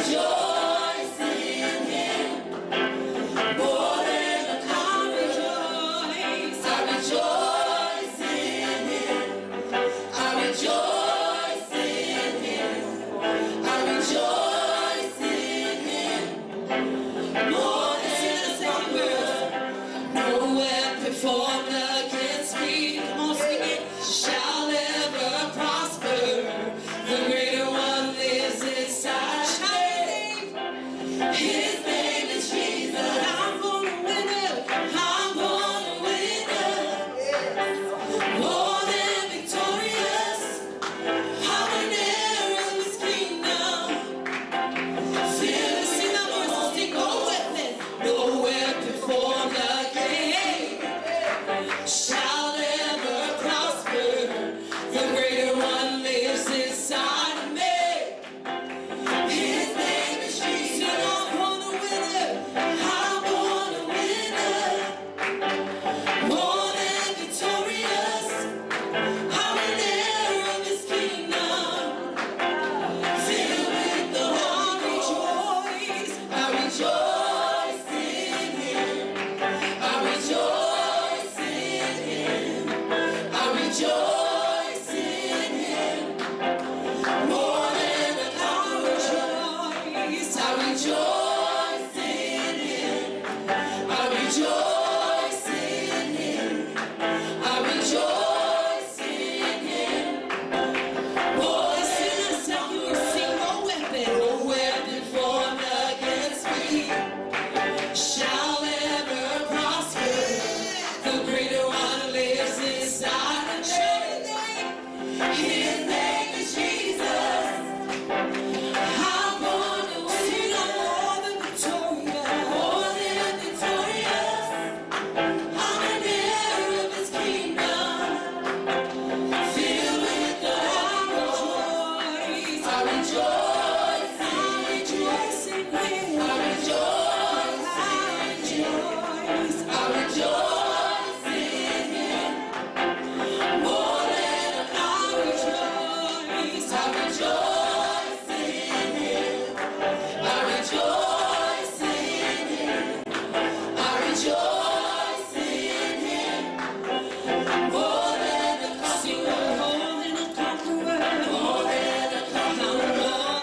rejoice in Him. More than a conqueror, I rejoice in Him. I rejoice in Him. I rejoice in Him. More than a conqueror, no weapon formed against me, come on, sing it, shall ever prosper. The greater one lives inside me. His name is Jesus. I'm gonna win it. I'm gonna win it. More than victorious. I'm an heir of His kingdom. Fearless in the voice, sing no weapon. No weapon formed against shall ever prosper. The greater one lives inside of me. His name is Jesus. I'm gonna win it. I'm gonna win it. More than victorious. I'm an heir of His kingdom. Filled with the Holy Ghost. I rejoice in Him. I rejoice in Him. I rejoice in Him. More than a conqueror, I rejoice in Him. I rejoice in Him. I rejoice in Him. Boys in the song, you sing no weapon formed against me shall ever prosper. The greater one lives inside of me. His name is Jesus. I'm gonna win more than victorious. More than victorious. I'm an heir of His kingdom. Filled with the Holy Ghost. I rejoice. I rejoice in Him. I rejoice. I rejoice. I rejoice in Him. More than a conqueror, I rejoice in Him. I rejoice in Him. I rejoice in Him. More than a conqueror, more than a conqueror, more than a conqueror.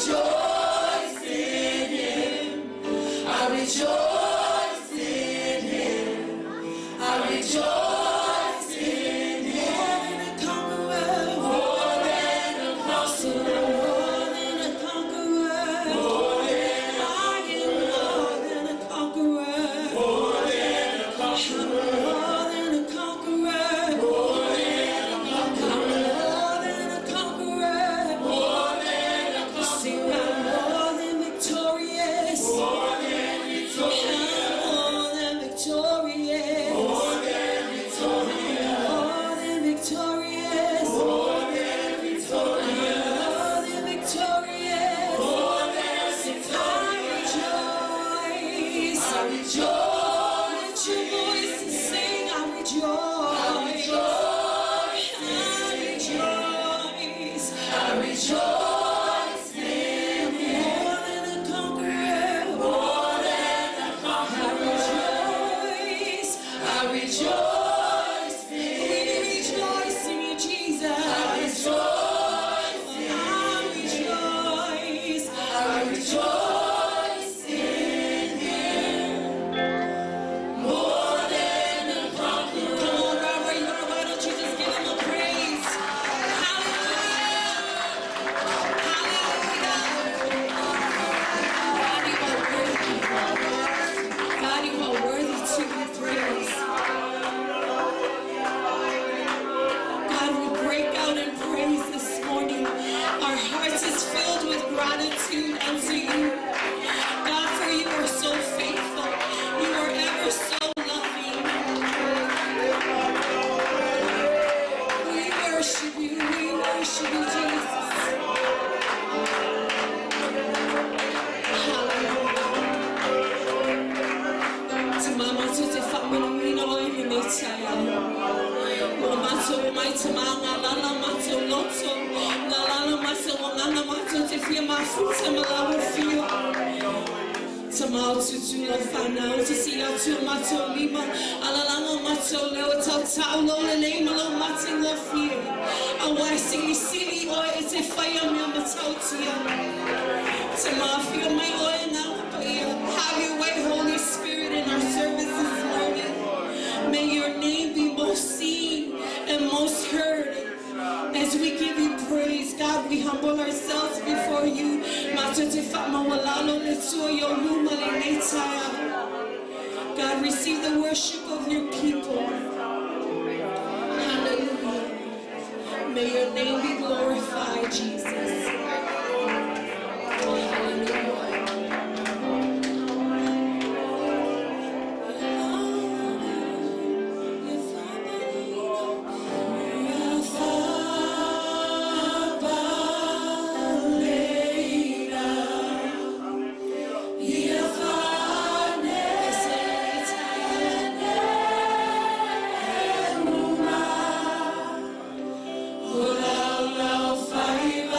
rejoice in Him. I rejoice in Him. I rejoice in Him. More than a conqueror. More than a conqueror. More than a conqueror. More than a conqueror. More than a conqueror. More than a conqueror. More than a conqueror. Sing out more than victorious. More than victorious. More than victorious. More than victorious. More than victorious. More than victorious. More than victorious. I rejoice. Lift your voice and sing. I rejoice. I rejoice. I rejoice in Him. More than a conqueror. More than a conqueror. I rejoice in Him. We rejoice in You, Jesus. I rejoice in Him. I rejoice in Him. More than a conqueror. Come on, Robert, you know why don't you just give Him a praise? Hallelujah. God, you are worthy to be praised. God, we break out in praise this morning. Our hearts is filled with gratitude unto You. God, for You are so faithful. You are ever so loving. We worship You. We worship You, Jesus. Tumau te whamana mino e me taia. Mo mato mai te manga lala mato loto. Na lala mato wangana mato te fia mafuta malawa fia. Tumau tutu lo whanau te si atu mato lima. Alalanga mato leo tau tau lo le leima lo mati lo fia. Awai sili sili oe e te whaia mea matau tia. Tumau fia mai oe ngā whaia. Have Your way, Holy Spirit, in our service this morning. May Your name be most seen and most heard as we give You praise. God, we humble ourselves before You. God, receive the worship of Your people. Hallelujah. May Your name be glorified, Jesus. Hallelujah. Fire.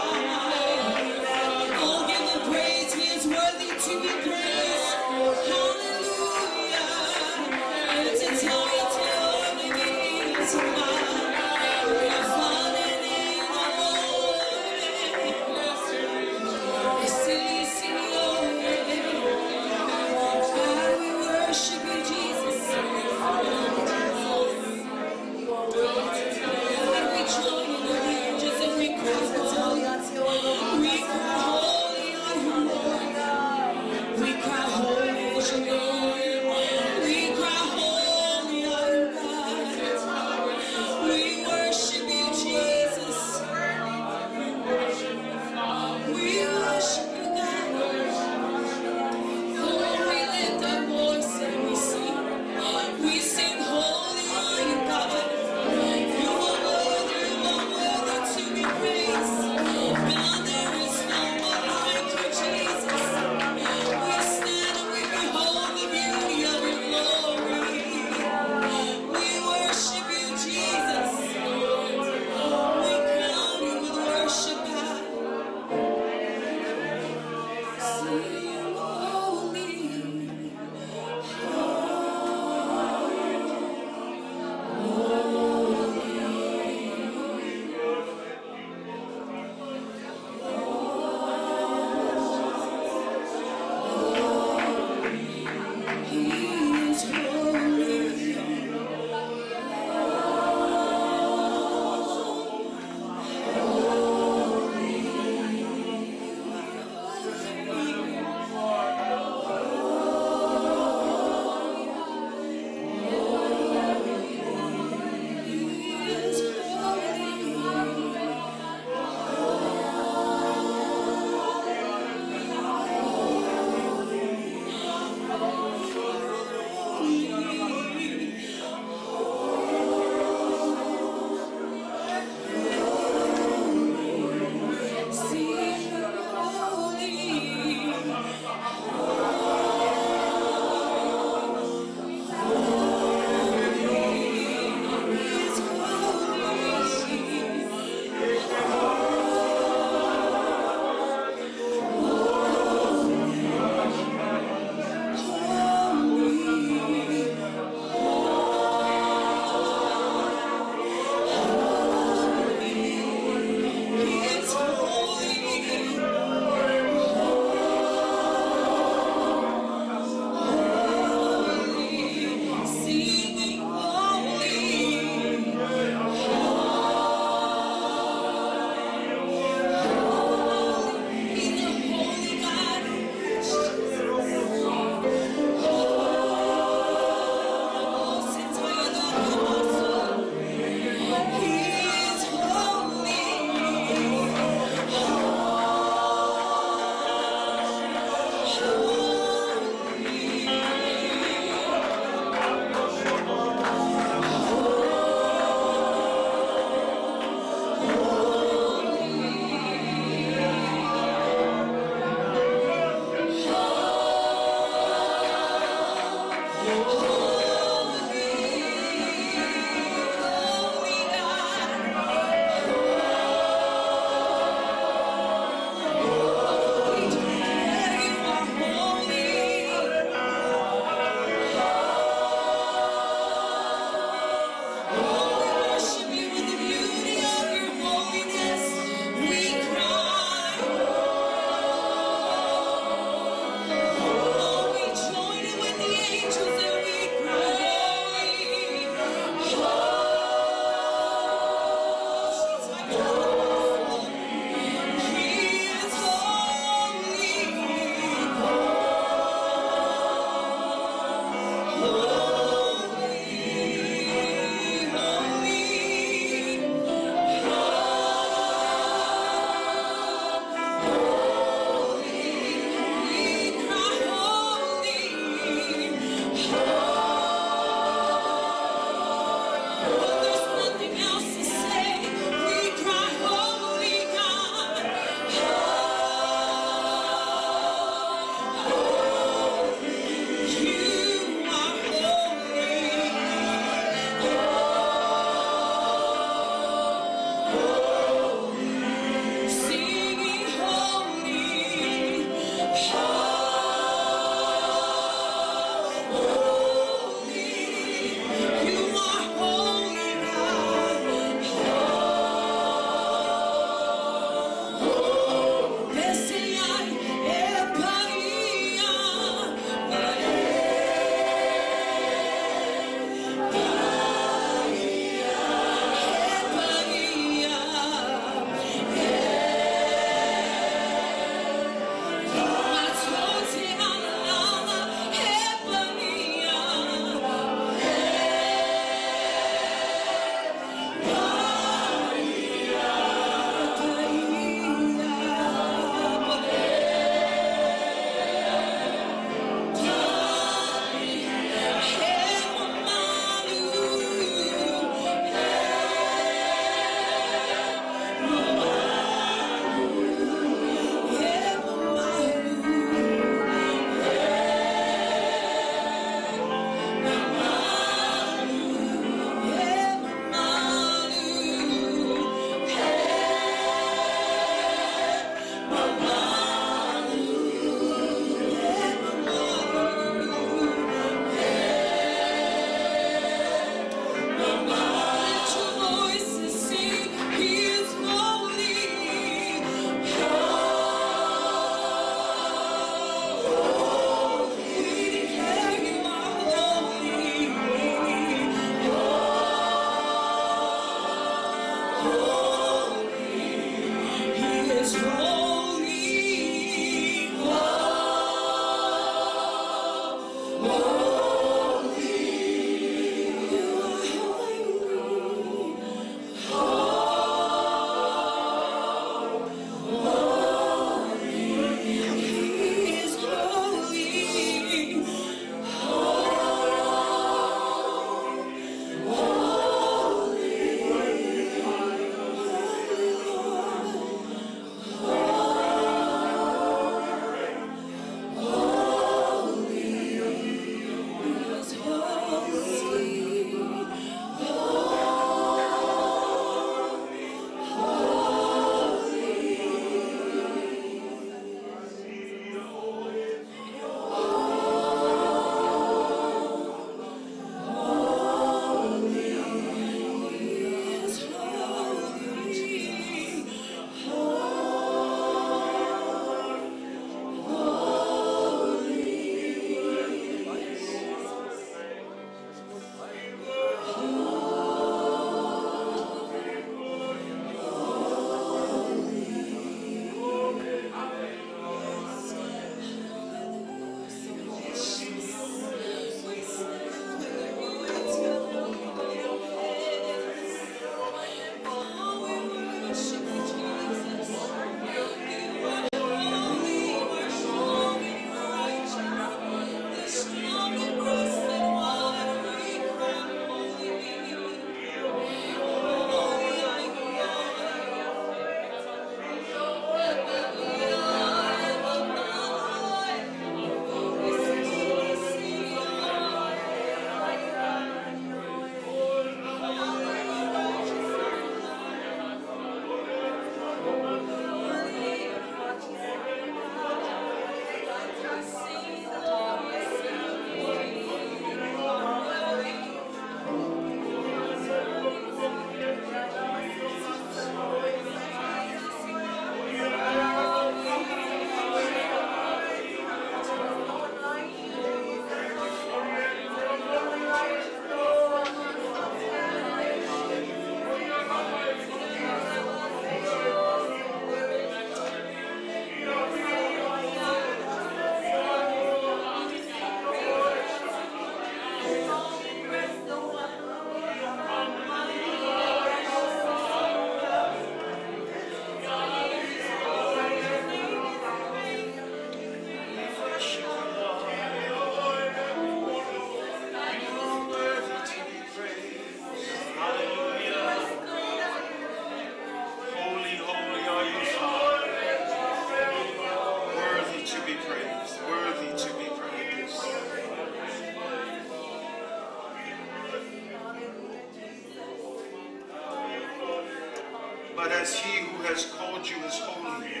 But as he who has called you is holy,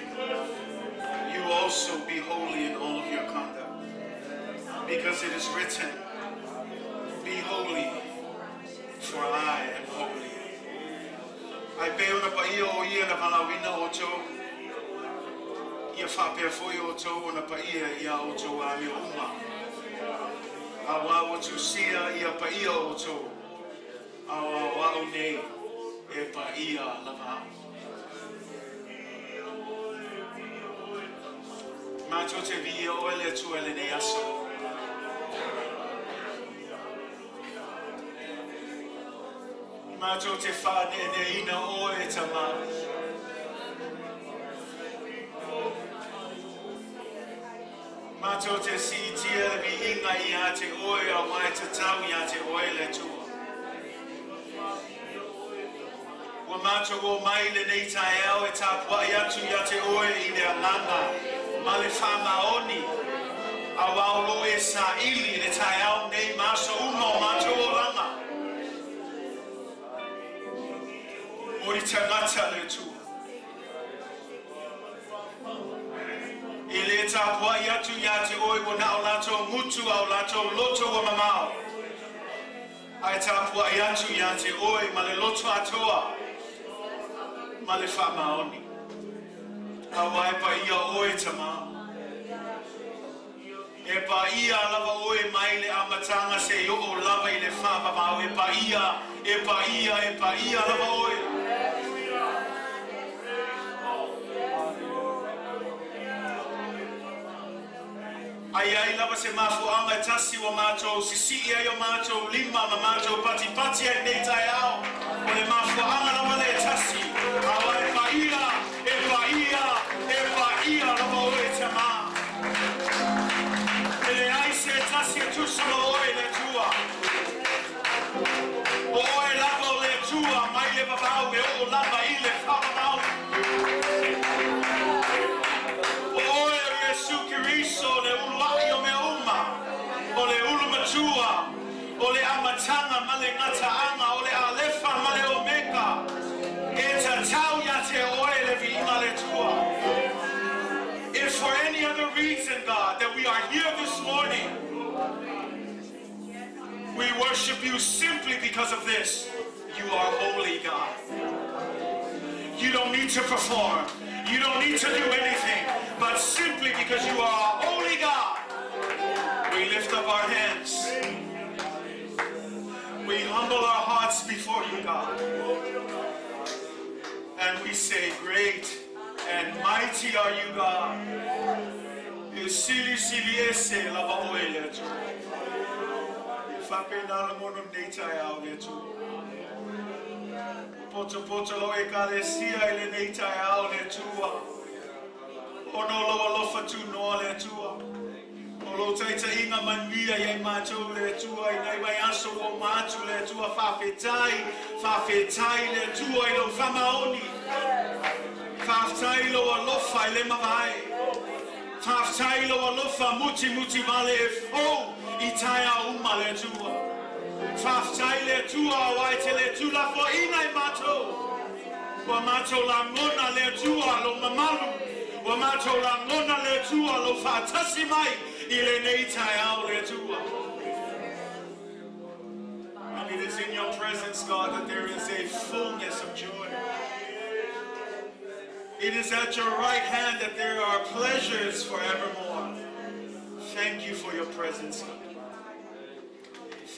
you also be holy in all of your conduct. Because it is written, be holy, for I am holy. I pay on a paia o ia na malawina o tō. Ia whapea foi o tō o na paia ia o tō a me uma. A wā o tu sia ia paia o tō. A wā o nei e paia lava. Mātou te via o ele tu ele nei aso. Mātou te whāne ne ina o e tama. Mātou te si tia vi inga I a te oe a mai te tau I a te oe le tua. Wa mātou o mai le nei tae au e tāpua I atu I a te oe I le alanga. Ma le whamaoni. A waulo e sa ili le tae au nei maso uma o mātou o langa. Mori tangata le tua. I le tāpua I atu I a te oe o na o lato mutu au lato loto o mamao. Ai tāpua I atu I a te oe ma le loto atoa. Ma le whamaoni. A wai pa ia oe tama. E pa ia lava oe mai le amatanga se yo o lava I le whamamao. E pa ia lava oe. Ai lava se mafuanga e tasi wa mātou, sisi ai o mātou, lima ma mātou, pati ai nei tai au. O le mafuanga lava le tasi. Awa e pa ia lava oe tama. E le ai se tasi e tusalo oe le tua. O oe lava o le tua, mai le babau e o lava I le whamamau. Sukiriso le uluai o me uma o le ulumatua o le amatanga ma le ngataanga o le alefa ma le omega e ta tau ya te oe le viinga le tua. If for any other reason, God, that we are here this morning, we worship you simply because of this. You are holy, God. You don't need to perform. You don't need to do anything, but simply because you are a holy God, we lift up our hands. We humble our hearts before you, God. And we say, great and mighty are you, God. Sili lava oele tu. Fape na la mono neita au le tu. Poto lo e kalesia ele neita au le tua. Ono lo alofa tu no le tua. Olo taita inga manvia ye macho le tua. Inai mai aso o macho le tua. Fafetai le tua ilo famaoni. Fafetai lo alofa ele mavai. Fafetai lo alofa muti vale e fo. Itaya uma le tua. Fafetai le tua waite le tua fo inai macho. Wa macho la ngona le tua lo mamalu. Wa macho la ngona le tua lo fatasi mai. Ile neitai au le tua. And it is in your presence, God, that there is a fullness of joy. It is at your right hand that there are pleasures forevermore. Thank you for your presence, God.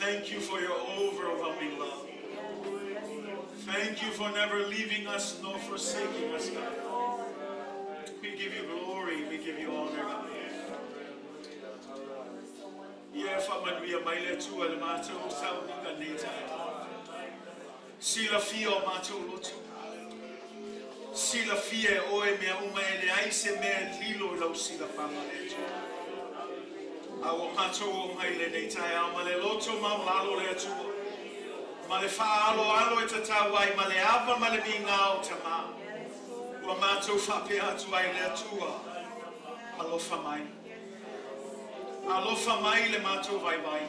Thank you for your overwhelming love. Thank you for never leaving us nor forsaking us, God. We give you glory, we give you honor, God. Yeah, Famanuia Maile tu el mato sauninga neta. Sila fio mato lotu. Sila fie oe mea uma ele aise mea lilo lau sila famaletu. Awo mato o maile neta ya male loto mamalo le tu. Male fa alo e tatawai male ava male bingao tama. Wa mato fa pe atu ai le tua. Alo famai. Alofa mai le matou vai vai.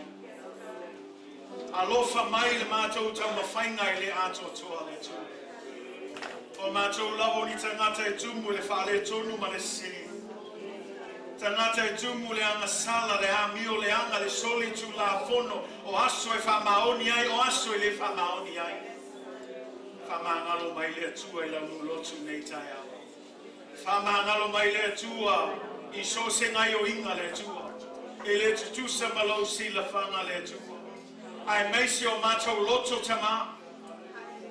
Alofa mai le matou tau mawhainga I le ato toa le tu. O matou lavo ni tangata e tumu le whale tonu ma le se. Tangata e tumu le anga sala le amio le anga le soli tu la fono o aso e whamaoni ai o aso e le whamaoni ai. Whamangalo mai le atua I la lotu nei tai au. Whamangalo mai le atua I so se ngai o inga le atua. E le tutusa malo si la whanga le atua. Ai meisi o matou loto tama.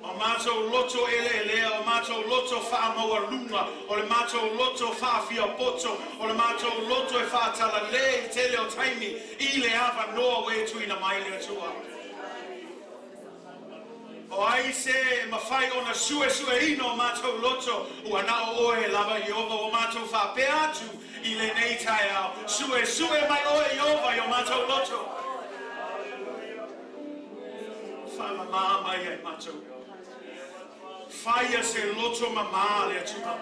O matou loto ele o matou loto wha maua lunga, o le matou loto wha fia poto, o le matou loto e wha tala le tele o taimi, I le awa noa we tuina mai le atua. O ai se mawhai o na sue ino o matou loto, ua na o oe lava Iova o matou wha pe atu, I le nei tai au, sue mai oe Iova o matou loto. Wha mama mai ai matou. Fire se loto mama le atua.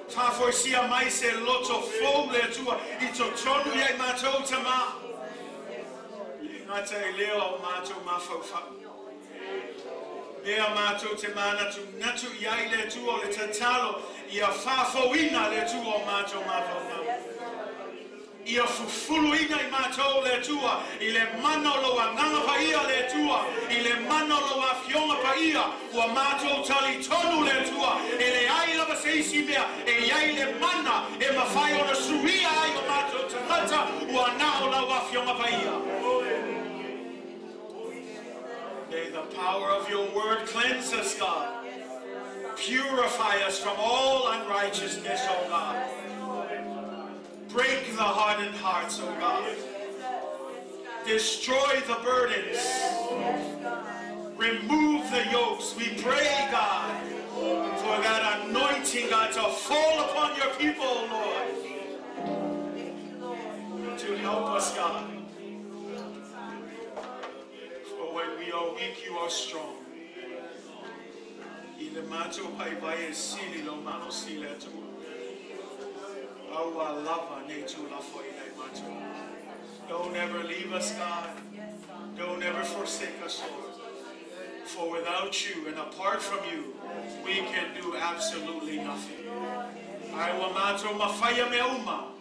Fa foisia mai se loto fou le atua. I to tonu iai matou tama. Ngata I leo au matou mawhauwha. Lea matou te manatu natu iai le atua o le tatalo. Ia whafauina le atua o matou mawhauwha. Ia fufulu ina I matou le atua. I le mana lo a nganga pa ia le atua. I le mana lo a fionga pa ia. Ua matou tali tonu le atua. E le ai lava se isi mea. E iai le mana. E mawhai o na suia ai o matou tangata. Ua nao lau a fionga pa ia. May the power of your word cleanse us, God. Purify us from all unrighteousness, O God. Break the hardened hearts, O God. Destroy the burdens. Remove the yokes. We pray, God, for that anointing, God, to fall upon your people, Lord. To help us, God. For when we are weak, you are strong. Ile macho pai vai e sili lo mano sile tu. Aua lava ne tu la foi nei macho. Don't ever leave us, God. Don't ever forsake us, Lord. For without you and apart from you, we can do absolutely nothing. Ai wa macho mafaya me uma.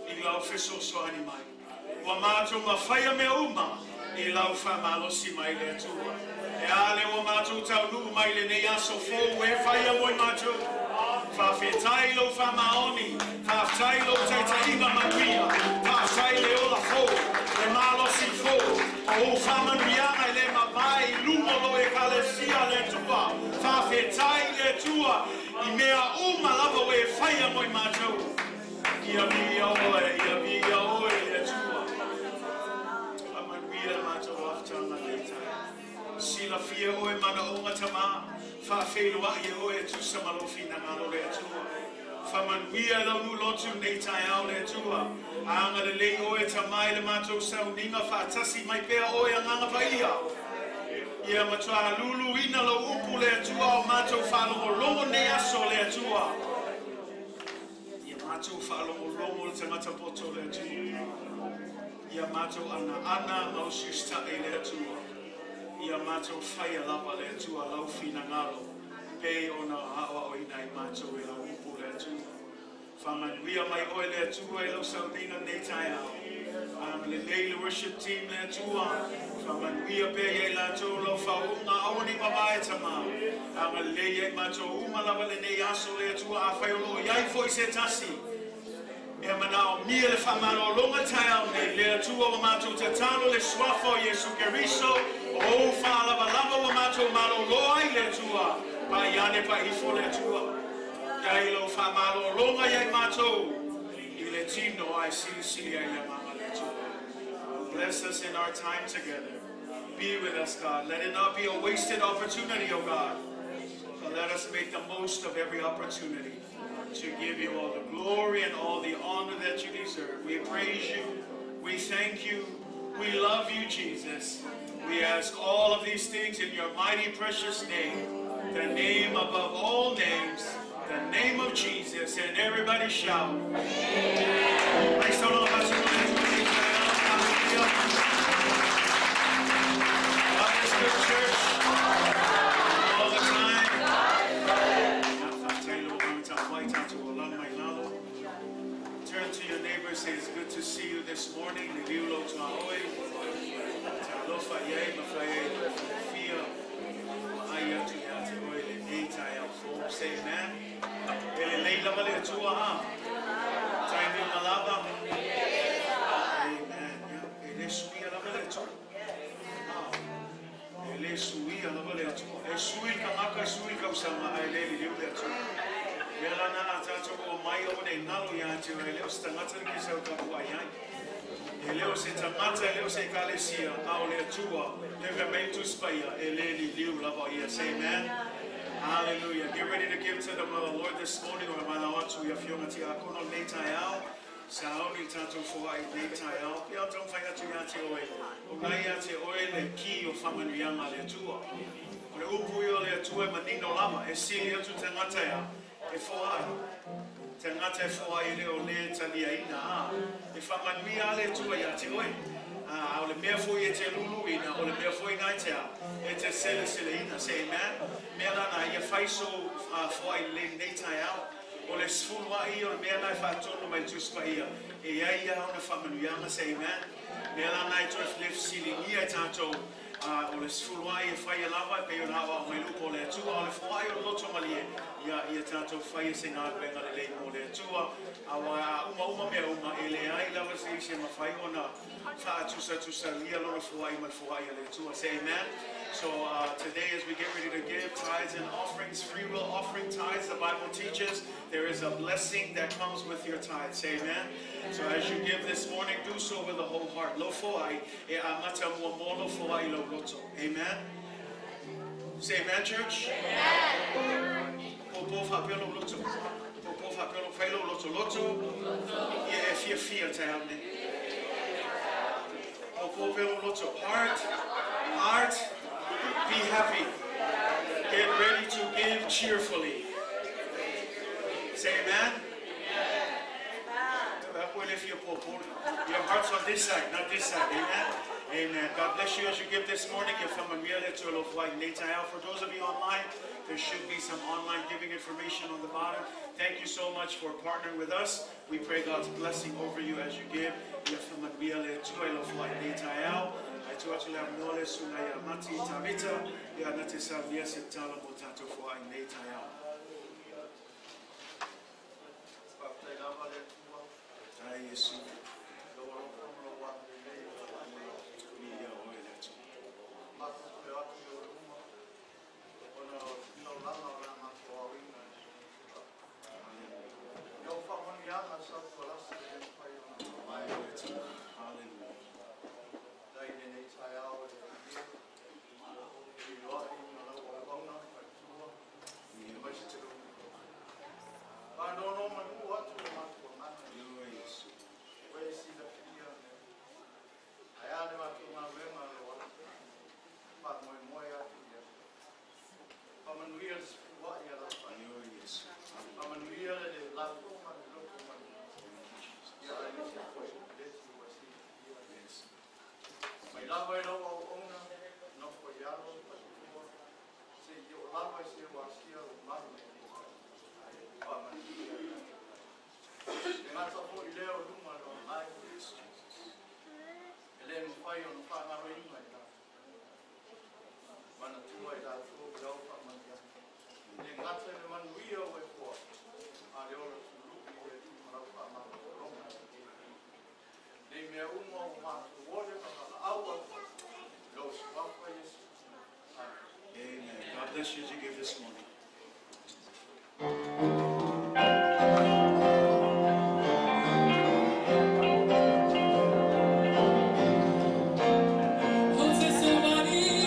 I lau feso so animai. Wa macho mafaya me uma. I lau fa malo si mai le tua. E ale wa macho tau nu mai le ne aso fo we faya moi macho. Fa fetai lo fa maoni. Fa tai lo tai tai ma magia. Fa sai le ola fo. E malo si fo. O fa magia le ma vai lumo lo e kalesia le tua. Fa fetai le tua. I mea uma lava we faya moi macho. Ia mia oe le tua. Fa magia macho waftanga le tai. Sila fia oe mana onga tama. Fa feilu wa ye oe tu samalo fina ngalo le tua. Fa manuia la nu lotu nei tai au le tua. Anga le lei oe tamai le mato sauninga fa tasi mai pea oe anganga pa ia. Ia matua lulu ina lo upu le tua o mato fa longo ne aso le tua. Ia mato fa longo le tangata poto le tua. Ia mato ana mausista e le tua. Ia mato fai lava le tua lau fina ngalo. Pe ona awa o ina I mato e lau upu le tua. Whamanuia mai oe le tua e lau saunina nei tai au. Le leile worship team le tua. Whamanuia pe e la tau lau whaunga aoni mawae tama. Anga leie mato uma lava le nei aso le tua a whaiolo iai foi se tasi. E manao mia le whamano longa tai au nei le tua wa mato te tano le swafo Jesu Keriso. O fa lava lava wa mato malo loai le tua. Pa iane pa ifo le tua. Iai lo fa malo longa iai mato. I le tino ai sili ai le mama le tua. Bless us in our time together. Be with us, God. Let it not be a wasted opportunity, O God. But let us make the most of every opportunity to give you all the glory and all the honor that you deserve. We praise you. We thank you. We love you, Jesus. We ask all of these things in your mighty, precious name, the name above all names, the name of Jesus, and everybody shout. Amen. God is good, church. All the time. this morning. Liulo Tumau. Talofa Yay, Mafai, Fia, Ayatu Yati Oil, Eitai of Four, say man. Ele Lavale Tua, Time in Malaba. Amen. Ele Sui Lavale Tua. Ele Sui Lavale Tua. Sui Kamaka, Sui Kamsama, I lay you there too. Yelana Tato, my own Nalo Yanti, Eleos Tamata Kisaukayan. Eleo se tamata, eleo se kalesia, aule tua, levementu spaya, eleli liu lava, yes, amen. Hallelujah. Get ready to give to the Lord this morning, or manawatu yafiomati akono netayao, saoni tanto for I netayao, piatom fayatu yati oil, unayati oil, and key of family yama le tua. Ore upuyo le tua manino lama, esilia tu tangataya, efoa. Tangata for I le taliaina. If I'm a meale to a yati, I'll be for it a luluina or a mere for nightia. It's a celestina, say man. Melana, you fight so for I lay daytime out. Or a full way or mere life I told my two spire. A yaya on a family yama, say man. Melana, I just left ceiling here tanto. Or a full way fire lava, pay an hour, my loop or 2 hours, 4 hours, lotomalie. Ya tanto fire sing out when I lay more than 2 hours. Our Uma Elea, lava station of Fiona, far to such a salia, lot of Hawaii for to us, amen. So today, as we get ready to give tithes and offerings, free will offering tithes, the Bible teaches there is a blessing that comes with your tithes, amen. So as you give this morning, do so with a whole heart. Lo foai, e amata mo lo foai lo loto, amen. Say amen, church. Amen. Popo fapelo loto. Popo fapelo felo loto loto. Yeah, if you feel to have me. Popo fapelo loto. Heart, be happy. Get ready to give cheerfully. Say amen. Your heart's on this side, not this side. Amen. Amen. God bless you as you give this morning. You're from Amelia to Lofwai Netayao. For those of you online, there should be some online giving information on the bottom. Thank you so much for partnering with us. We pray God's blessing over you as you give. You're from Amelia to Lofwai Netayao. I told you have no less Sunaya Mati Tamita. You are not a Savia Septala Motato for Netayao. Yes. Amen. God bless you as you give this morning. Somebody,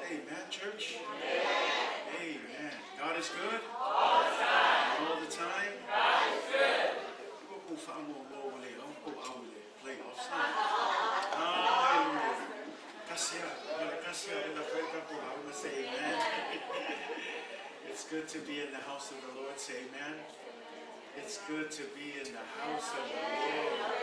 Amen, church. Amen. God is good. All the time. Playoffs. Hallelujah. Say amen. It's good to be in the house of the Lord. Say amen. It's good to be in the house of the Lord.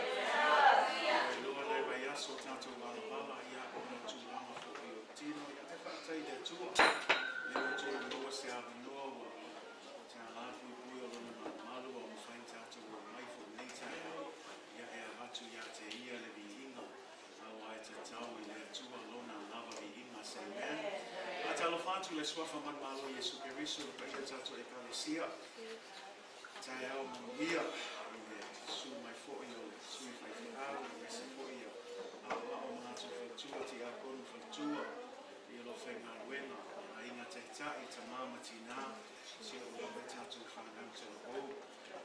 Le swafa man malo Yesu Kristo pe tato ekalesia tayao mia su mai fo yo su fai fao resi fo yo o mato fo tua ti a kon fo tua io lo fai na wena ainga te tai ta mama tina si o lo tato fa na to o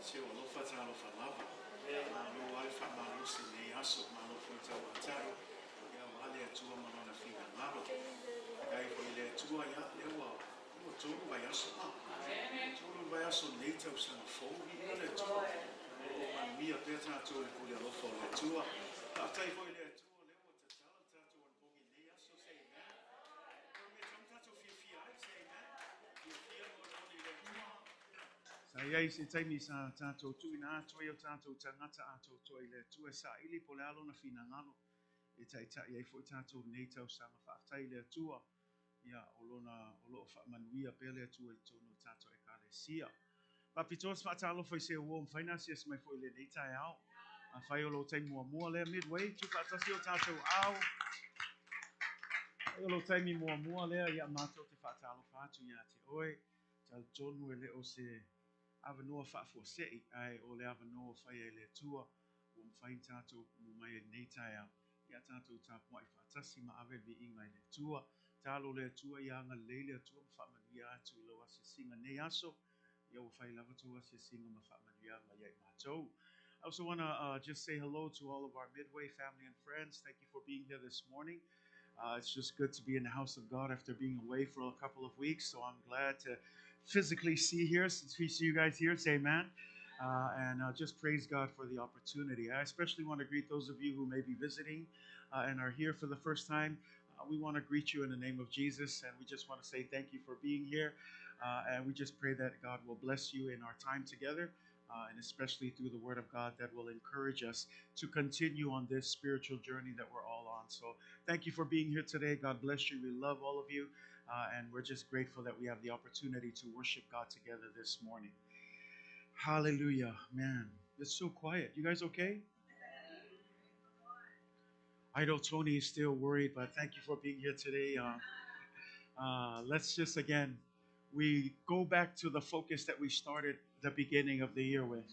si o lo fa talo fa lava ma lo alfa ma lo si ne aso ma lo fo ta wa tai ya wale tua ma na figa malo Dai ile tua ya lewa o tolu vai aso tolu vai aso leita o sana fogi ile tua o man mia peta to le kule lo fo le tua atai foi le tua lewa ta tala tato on bogi le aso sei na me tamtato fi sei na fi mo le tua sai ai se tai mi sa tato tu ina to yo tato tangata ato to ile tua sa ili pole alo na fina ngalo e tai tai ai foi tato leita o sana fa tai le tua ia olona olo fa manuia pele tu e tono tato e kalesia pa pitos fa talo foi se o finances mai foi le data ao a fai o tai mo le midway tu fa tasio tato ao o lo tai mi mo le ia mato te fa talo fa tu ia te oi tal tono ele o se ava no fa fo se ai o le ava no fa ele tua o fain tato mo mai data ao ia tato ta mai fa tasi ma ave vi inga le tua talo le tua ia nga leile tua fa manuia atu lo se singa ne aso ia o fai lava tua se singa ma fa manuia ma ia matou. I also want to just say hello to all of our Midway family and friends. Thank you for being here this morning. It's just good to be in the house of God after being away for a couple of weeks. So I'm glad to physically see you guys here. Say amen. And just praise God for the opportunity. I especially want to greet those of you who may be visiting and are here for the first time. We want to greet you in the name of Jesus, and we just want to say thank you for being here. And we just pray that God will bless you in our time together, and especially through the Word of God that will encourage us to continue on this spiritual journey that we're all on. So thank you for being here today. God bless you. We love all of you, and we're just grateful that we have the opportunity to worship God together this morning. Hallelujah. Man, it's so quiet. You guys okay? I know Tony is still worried, but thank you for being here today. Let's just again, we go back to the focus that we started the beginning of the year with.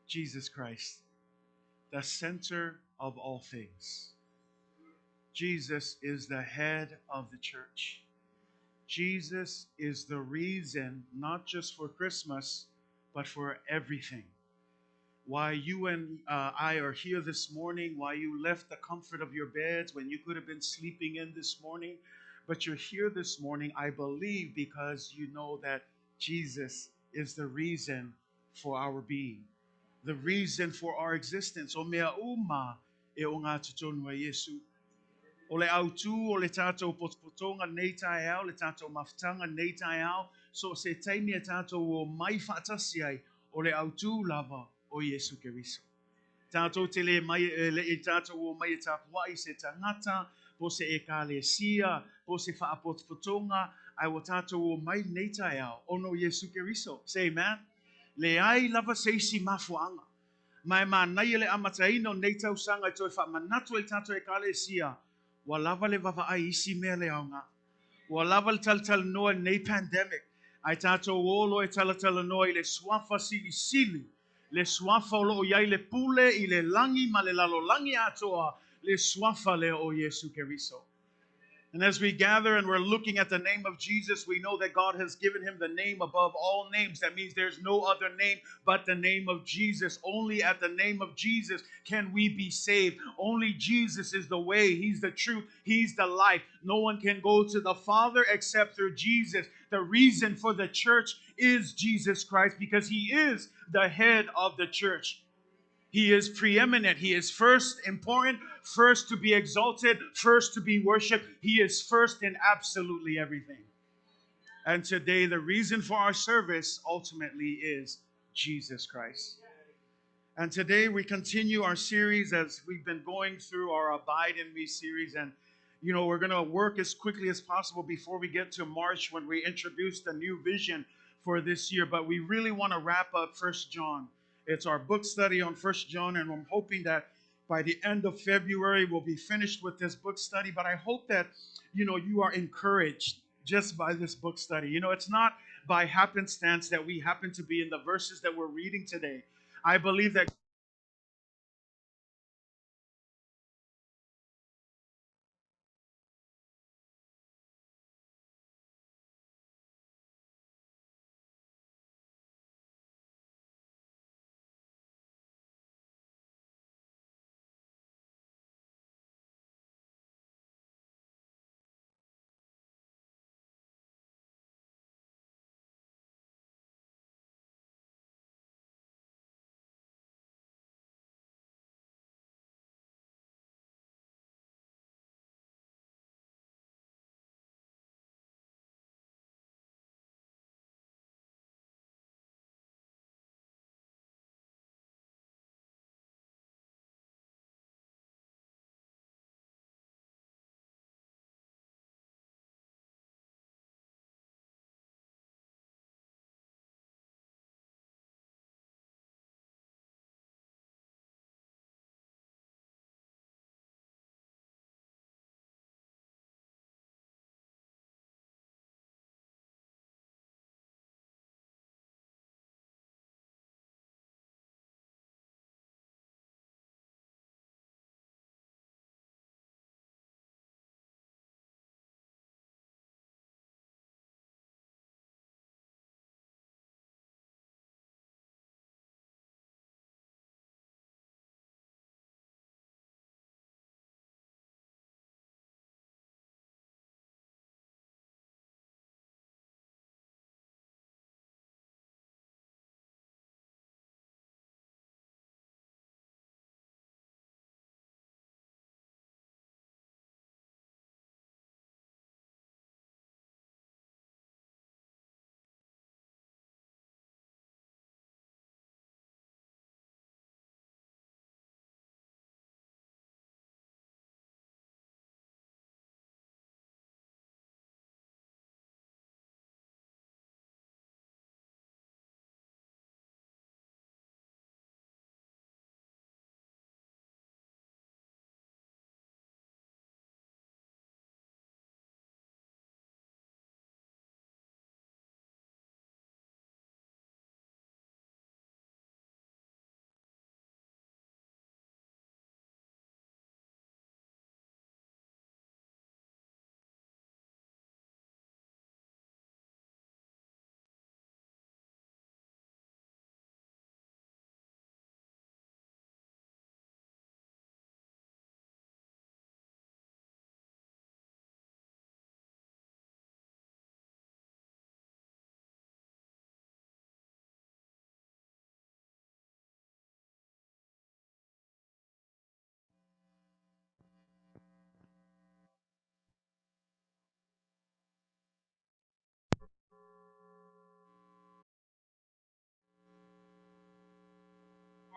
Jesus Christ, the center of all things. Jesus is the head of the church. Jesus is the reason, not just for Christmas, but for everything. Why you and I are here this morning, why you left the comfort of your beds when you could have been sleeping in this morning, but you're here this morning, I believe, because you know that Jesus is the reason for our being, the reason for our existence. O mea uma e o ngā tutonua Yesu. O le autu o le tātou potpotonga nei tai au, le tātou mafutanga nei tai au, so se taimi e tātou o mai whaatasi ai, o le autu lava o Yesu Keriso. Tātou te le mai le e tātou o mai e tāpua i se tangata, po se e ka le sia, po se whaapotpotonga, ai o tātou o mai nei tai au, ono Yesu Keriso. Say amen. Le ai lava seisi mafuanga. Mai nai ele amataino nei tau sanga i toi whaamanatu e tātou e ka le sia, wa lava le vava ai isi mea le aunga. Wa lava le tal noa nei pandemic. Ai tātou olo e tala noa I le swafa sili. Le swafa o loo iai le pule I le langi ma le lalo langi atoa. Le swafa le o Yesu Keriso. And as we gather and we're looking at the name of Jesus, we know that God has given him the name above all names. That means there's no other name but the name of Jesus. Only at the name of Jesus can we be saved. Only Jesus is the way. He's the truth. He's the life. No one can go to the Father except through Jesus. The reason for the church is Jesus Christ because he is the head of the church. He is preeminent. He is first important, first to be exalted, first to be worshiped. He is first in absolutely everything. And today, the reason for our service ultimately is Jesus Christ. And today, we continue our series as we've been going through our Abide in Me series. And, you know, we're going to work as quickly as possible before we get to March when we introduce the new vision for this year. But we really want to wrap up 1 John. It's our book study on 1 John, and I'm hoping that by the end of February, we'll be finished with this book study. But I hope that, you know, you are encouraged just by this book study. You know, it's not by happenstance that we happen to be in the verses that we're reading today. I believe that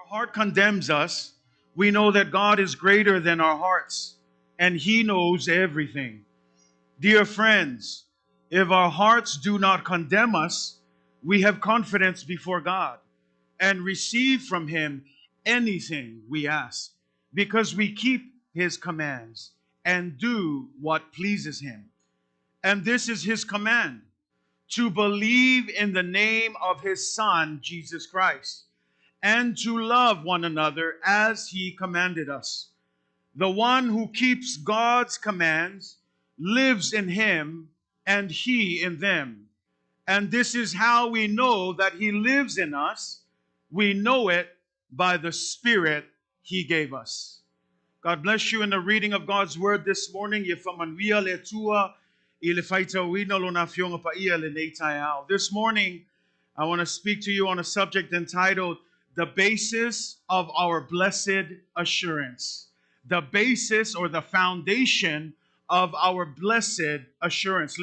heart condemns us, we know that God is greater than our hearts and He knows everything. Dear friends, if our hearts do not condemn us, we have confidence before God and receive from Him anything we ask, because we keep His commands and do what pleases Him. And this is His command: to believe in the name of His Son, Jesus Christ, and to love one another as He commanded us. The one who keeps God's commands lives in Him and He in them. And this is how we know that He lives in us. We know it by the Spirit He gave us. God bless you in the reading of God's word this morning. This morning, I want to speak to you on a subject entitled, The Basis of Our Blessed Assurance. The basis or the foundation of our blessed assurance.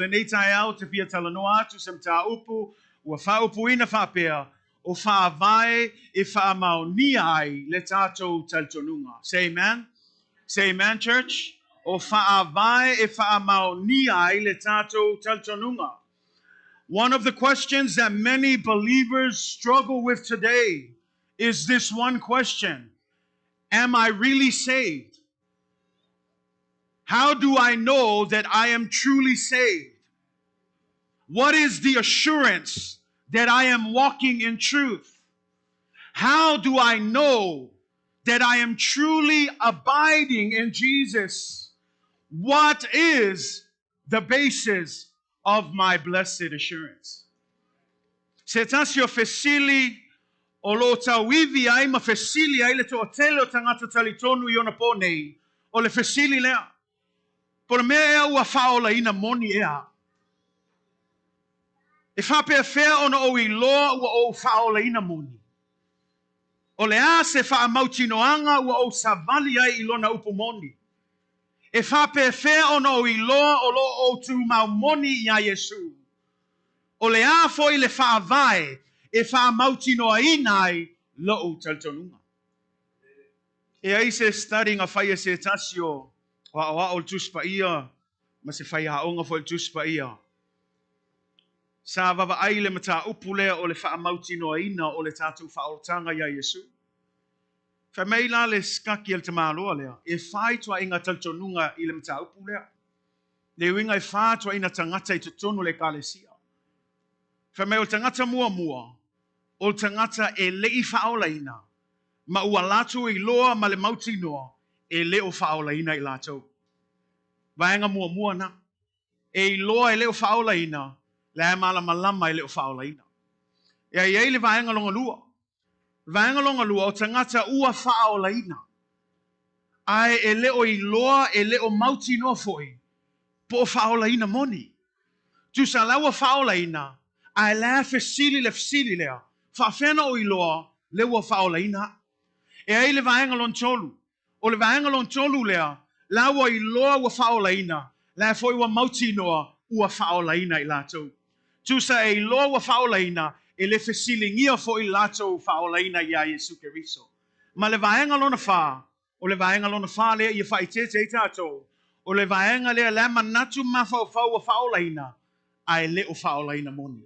Say amen. Say amen, church. One of the questions that many believers struggle with today is this one question: am I really saved? How do I know that I am truly saved? What is the assurance that I am walking in truth? How do I know that I am truly abiding in Jesus? What is the basis of my blessed assurance? Setasio fesili olota wivi ai ma fesili ai le to otelo tangata talitonu yona pone o le fesili lea. Por mea ua faola ina moni ea. E whape fea ona o I loa ua o faola ina moni. O le a se wha mautinoanga ua o savali ai ilona upumoni. E whape fea ona o I loa o lo o Tumau moni ia Yesu. O le a foi le wha vai e wha mautinoa inai lo o taltonunga. E ai se studying a whaia se tasio wa o tuspa ia ma se whaia haonga fo tuspa ia. Sa vava ai le mata upule o le wha mautinoa ina o le tatu whaotanga ia Yesu. Whameila le skaki al tamaloa lea, e whai tua inga taltonunga I le mata upulea. Le winga e wha tua ina tangata I tutonu le kalesia. Whamei o tangata mua mua, o tangata e lei whaola ina, ma ua latu I loa ma le mauti noa, e leo whaola ina I lato. Vaenga mua mua na, e loa e leo whaola ina, le mala malama e leo whaola ina. E ai le vaenga longa lua. Vaenga longa lua o tangata ua whaola ina. Ai e leo I loa e leo mauti noa foi, po whaola ina moni. Tu sa laua whaola ina, ai la fesili lea. Whawhena o I loa, le ua whaola ina. E ai le vaenga lon tolu. O le vaenga lon tolu lea, la ua I loa ua whaola ina. La foi ua mauti noa, ua whaola ina I lato. Tu sa e loa ua whaola ina, e le fesili ngia fo I lato whaola ina ia Yesu Keriso. Ma le vaenga lona wha, o le vaenga lona wha lea I whaitete I tato. O le vaenga lea la manatu mawha o whau ua whaola ina, ai le o whaola ina moni.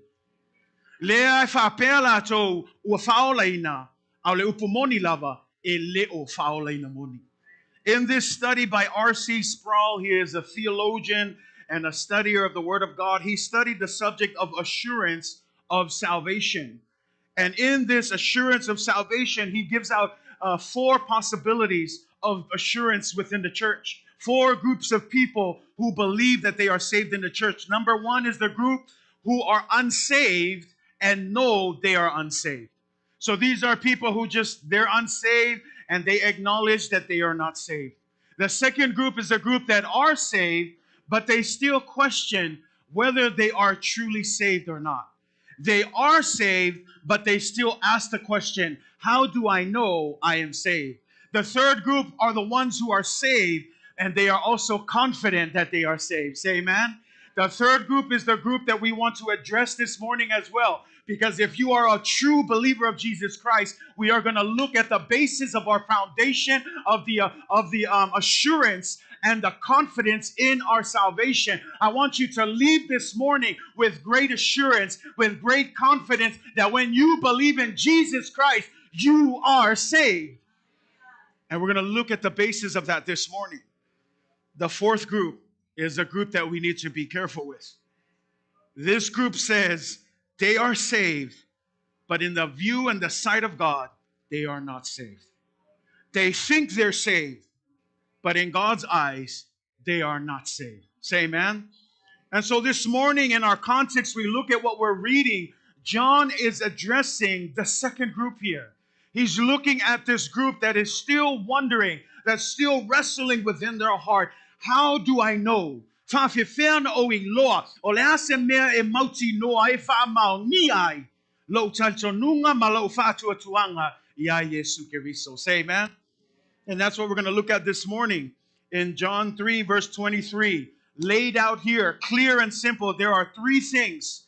Lea e whaapea lato ua whaola ina, au le upumoni lava, e leo whaola ina moni. In this study by R.C. Sproul, he is a theologian and a studier of the Word of God. He studied the subject of assurance of salvation. And in this assurance of salvation, he gives out 4 possibilities of assurance within the church. 4 groups of people who believe that they are saved in the church. Number 1 is the group who are unsaved and know they are unsaved. So these are people who they're unsaved and they acknowledge that they are not saved. The second group is a group that are saved, but they still question whether they are truly saved or not. They are saved, but they still ask the question, how do I know I am saved? The third group are the ones who are saved, and they are also confident that they are saved. Say amen. The third group is the group that we want to address this morning as well. Because if you are a true believer of Jesus Christ, we are going to look at the basis of our foundation of the assurance and the confidence in our salvation. I want you to leave this morning with great assurance, with great confidence that when you believe in Jesus Christ, you are saved. And we're going to look at the basis of that this morning. The fourth group is a group that we need to be careful with. This group says they are saved, but in the view and the sight of God, they are not saved. They think they're saved, but in God's eyes, they are not saved. Say amen. And so this morning in our context, we look at what we're reading. John is addressing the second group here. He's looking at this group that is still wondering, that's still wrestling within their heart. How do I know? Ta fefean o iloa, o le ase mea e mauti noa e wha mau ni ai, lo taltonunga ma lo wha tuatuanga ia Yesu Keriso. Say amen. And that's what we're going to look at this morning in John 3, verse 23. Laid out here, clear and simple. There are three things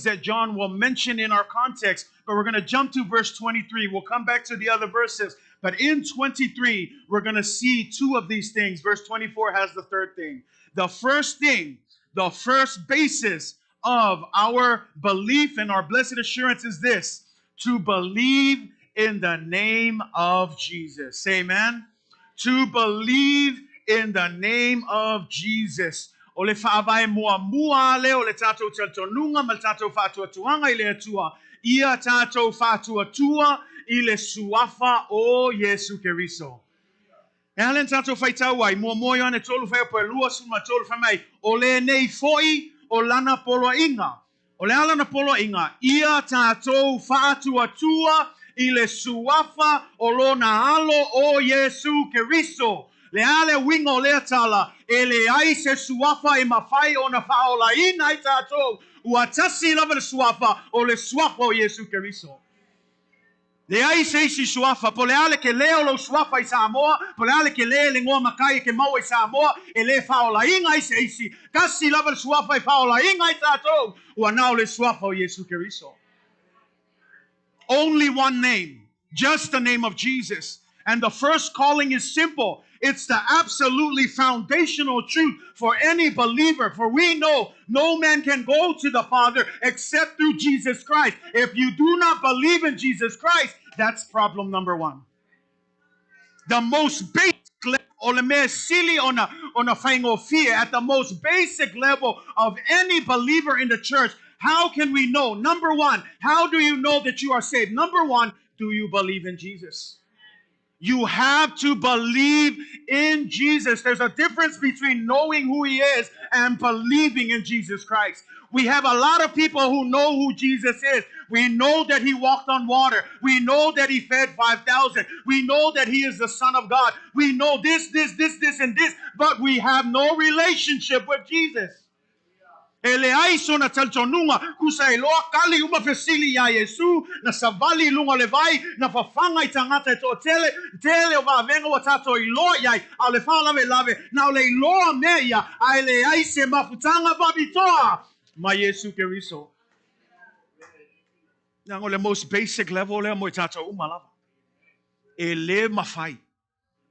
that John will mention in our context, but we're going to jump to verse 23. We'll come back to the other verses, but in 23, we're going to see two of these things. Verse 24 has the third thing. The first thing, the first basis of our belief and our blessed assurance is this: to believe in the name of Jesus. Say amen. To believe in the name of Jesus. Ole whaavai mua mua le ole tātou teltonunga ma tātou whātua tuanga I le atua. Ia tātou whātua tua I le suafa o Yesu Keriso. E halen tātou whaitau ai, mua moi ane tolu whai opa lua suma tolu whai mai, o le nei foi o lana polo inga. O le alana polo inga, ia tātou whātua tua I le suafa o lona alo o Yesu Keriso. Le ale wingo le tala, e le ai se suafa I mawhai o na whaola ina I tātou, ua tasi lava le suafa o le suafa o Yesu Keriso. Le ai se isi suafa, po le ale ke leo lo suafa I Samoa, po le ale ke le ngoa makai ke mau I Samoa, e le whaola inga I se isi, kasi lava le suafa I whaola inga I tātou, ua nao le suafa o Yesu Keriso. Only one name, just the name of Jesus. And the first calling is simple. It's the absolutely foundational truth for any believer. For we know no man can go to the Father except through Jesus Christ. If you do not believe in Jesus Christ, that's problem number one. The most basic level, at the most basic level of any believer in the church, how can we know? Number one, how do you know that you are saved? Number one, do you believe in Jesus? You have to believe in Jesus. There's a difference between knowing who He is and believing in Jesus Christ. We have a lot of people who know who Jesus is. We know that He walked on water. We know that He fed 5,000. We know that He is the Son of God. We know this, and this, but we have no relationship with Jesus. Ele aiso na taltonunga kusa eloa kali uma fesili ya Yesu na savali lunga levai na fafanga I tangata to tele o vavenga wa tato iloa yai au le fala lave na le iloa meia ai le aise mafutanga babitoa ma Yesu Keriso. Nango le most basic level le mo tato umalava. Ele mafai.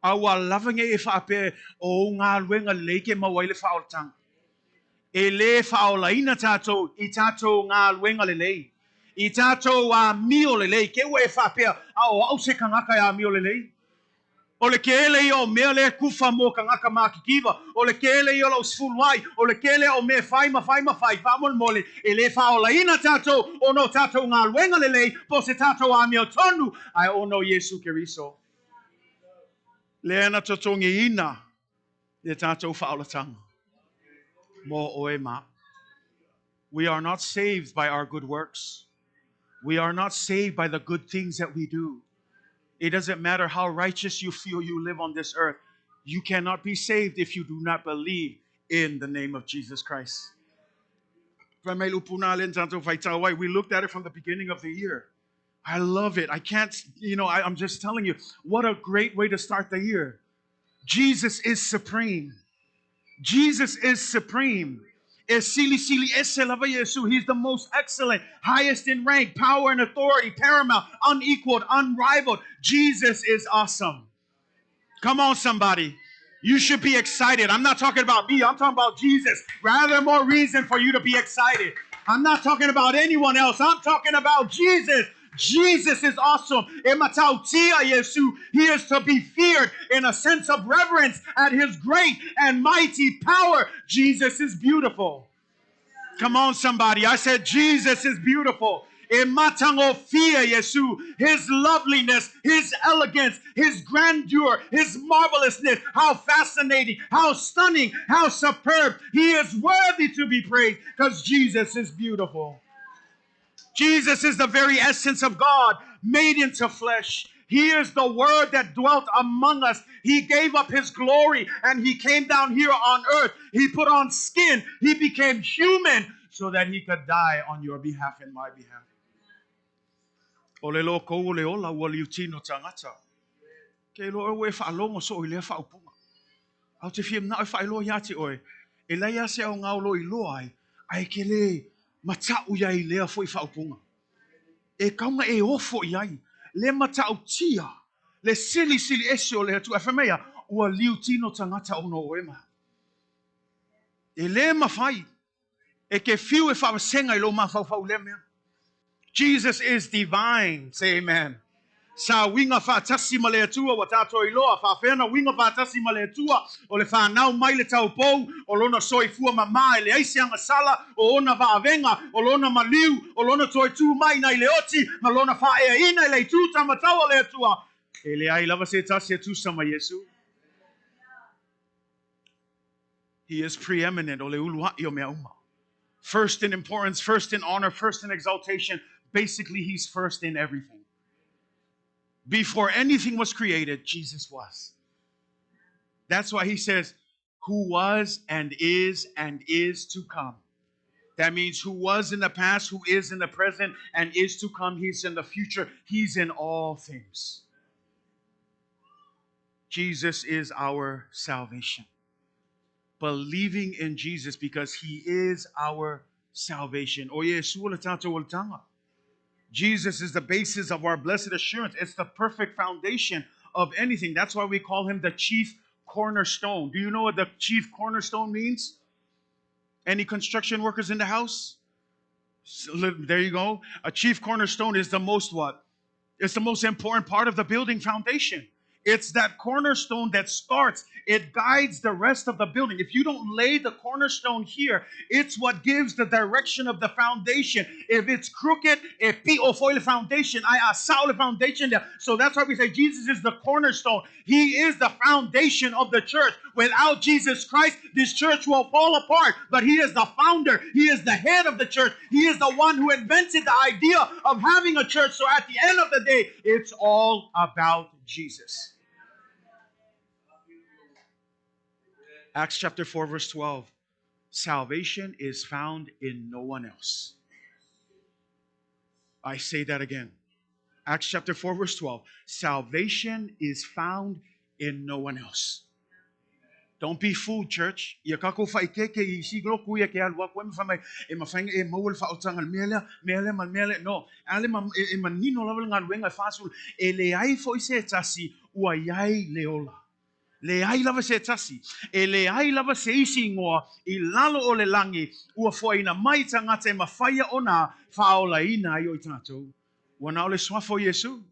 Awa lavanga e whaape o ngā luenga leike mawaile whaoltanga. E le whaolaina tātou, I tātou ngā luenga lelei. I tātou mio lelei, ke ue whapea, au se kangaka a mio lelei. O le kele I o mea le kufa mo kangaka makikiwa. O le kele I o lau sfuluai. O le kele o me whai, whamon mole. E le whaolaina tātou, o no tātou ngā luenga lelei, po se tātou a mio tonu, ai o no Yesu Keriso. Le ana totongi ina, le tātou whaolatanga. We are not saved by our good works. We are not saved by the good things that we do. It doesn't matter how righteous you feel you live on this earth. You cannot be saved if you do not believe in the name of Jesus Christ. We looked at it from the beginning of the year. I love it. I can't, I'm just telling you, what a great way to start the year. Jesus is supreme. Jesus is supreme. He's the most excellent, highest in rank, power and authority, paramount, unequaled, unrivaled. Jesus is awesome. Come on, somebody. You should be excited. I'm not talking about me. I'm talking about Jesus. Rather, more reason for you to be excited. I'm not talking about anyone else. I'm talking about Jesus. Jesus is awesome. He is to be feared in a sense of reverence at his great and mighty power. Jesus is beautiful. Come on, somebody. I said Jesus is beautiful. His loveliness, his elegance, his grandeur, his marvelousness, how fascinating, how stunning, how superb. He is worthy to be praised because Jesus is beautiful. Jesus is the very essence of God made into flesh. He is the Word that dwelt among us. He gave up his glory and he came down here on earth. He put on skin. He became human so that he could die on your behalf and my behalf. Olelo ko ole ola wali utino tangata. Ke lo we fa longo so ile fa upunga. Au te fiem na fa ilo yati oi. Elaya se o ngaulo ilo ai kele mata uya ile fo fa upunga. E kaunga e ofo iai. Le mata utia. Le sili esio le tu afemea ua liutino tangata ono oema. E le mafai. E ke fiu e fa senga ilo ma fa le mea. Jesus is divine. Say amen. Sa winga fa tasi male tua wa tato iloa fa fena winga fa tasi male tua o le fa nau mai le tau pou o lona soifua mama le aisi anga sala o ona va avenga o lona maliu o lona toi tu mai na le oti ma lona fa e ina le tu tamatawa le tua e le ai lava se tasi tu sama Yesu. He is preeminent o le ulua io mea uma. First in importance, first in honor, first in exaltation. Basically, he's first in everything. Before anything was created, Jesus was. That's why he says, who was and is to come. That means who was in the past, who is in the present, and is to come. He's in the future. He's in all things. Jesus is our salvation. Believing in Jesus because he is our salvation. Oye, suola tato waltanga. Jesus is the basis of our blessed assurance. It's the perfect foundation of anything. That's why we call him the chief cornerstone. Do you know what the chief cornerstone means? Any construction workers in the house? There you go. A chief cornerstone is the most what? It's the most important part of the building foundation. It's that cornerstone that starts. It guides the rest of the building. If you don't lay the cornerstone here, it's what gives the direction of the foundation. If it's crooked, if o foi the foundation, I saw the foundation there. So that's why we say Jesus is the cornerstone. He is the foundation of the church. Without Jesus Christ, this church will fall apart. But he is the founder. He is the head of the church. He is the one who invented the idea of having a church. So at the end of the day, it's all about Jesus. Acts chapter 4, verse 12. Salvation is found in no one else. I say that again. Acts chapter 4, verse 12. Salvation is found in no one else. Don't be fooled, church. No. Le ai lava se tasi, e le ai lava se isi ngoa, I lalo o le langi, ua fua ina mai tangata e mawhaia ona, whaola ina I o tatou. Wana o le swafo Yesu.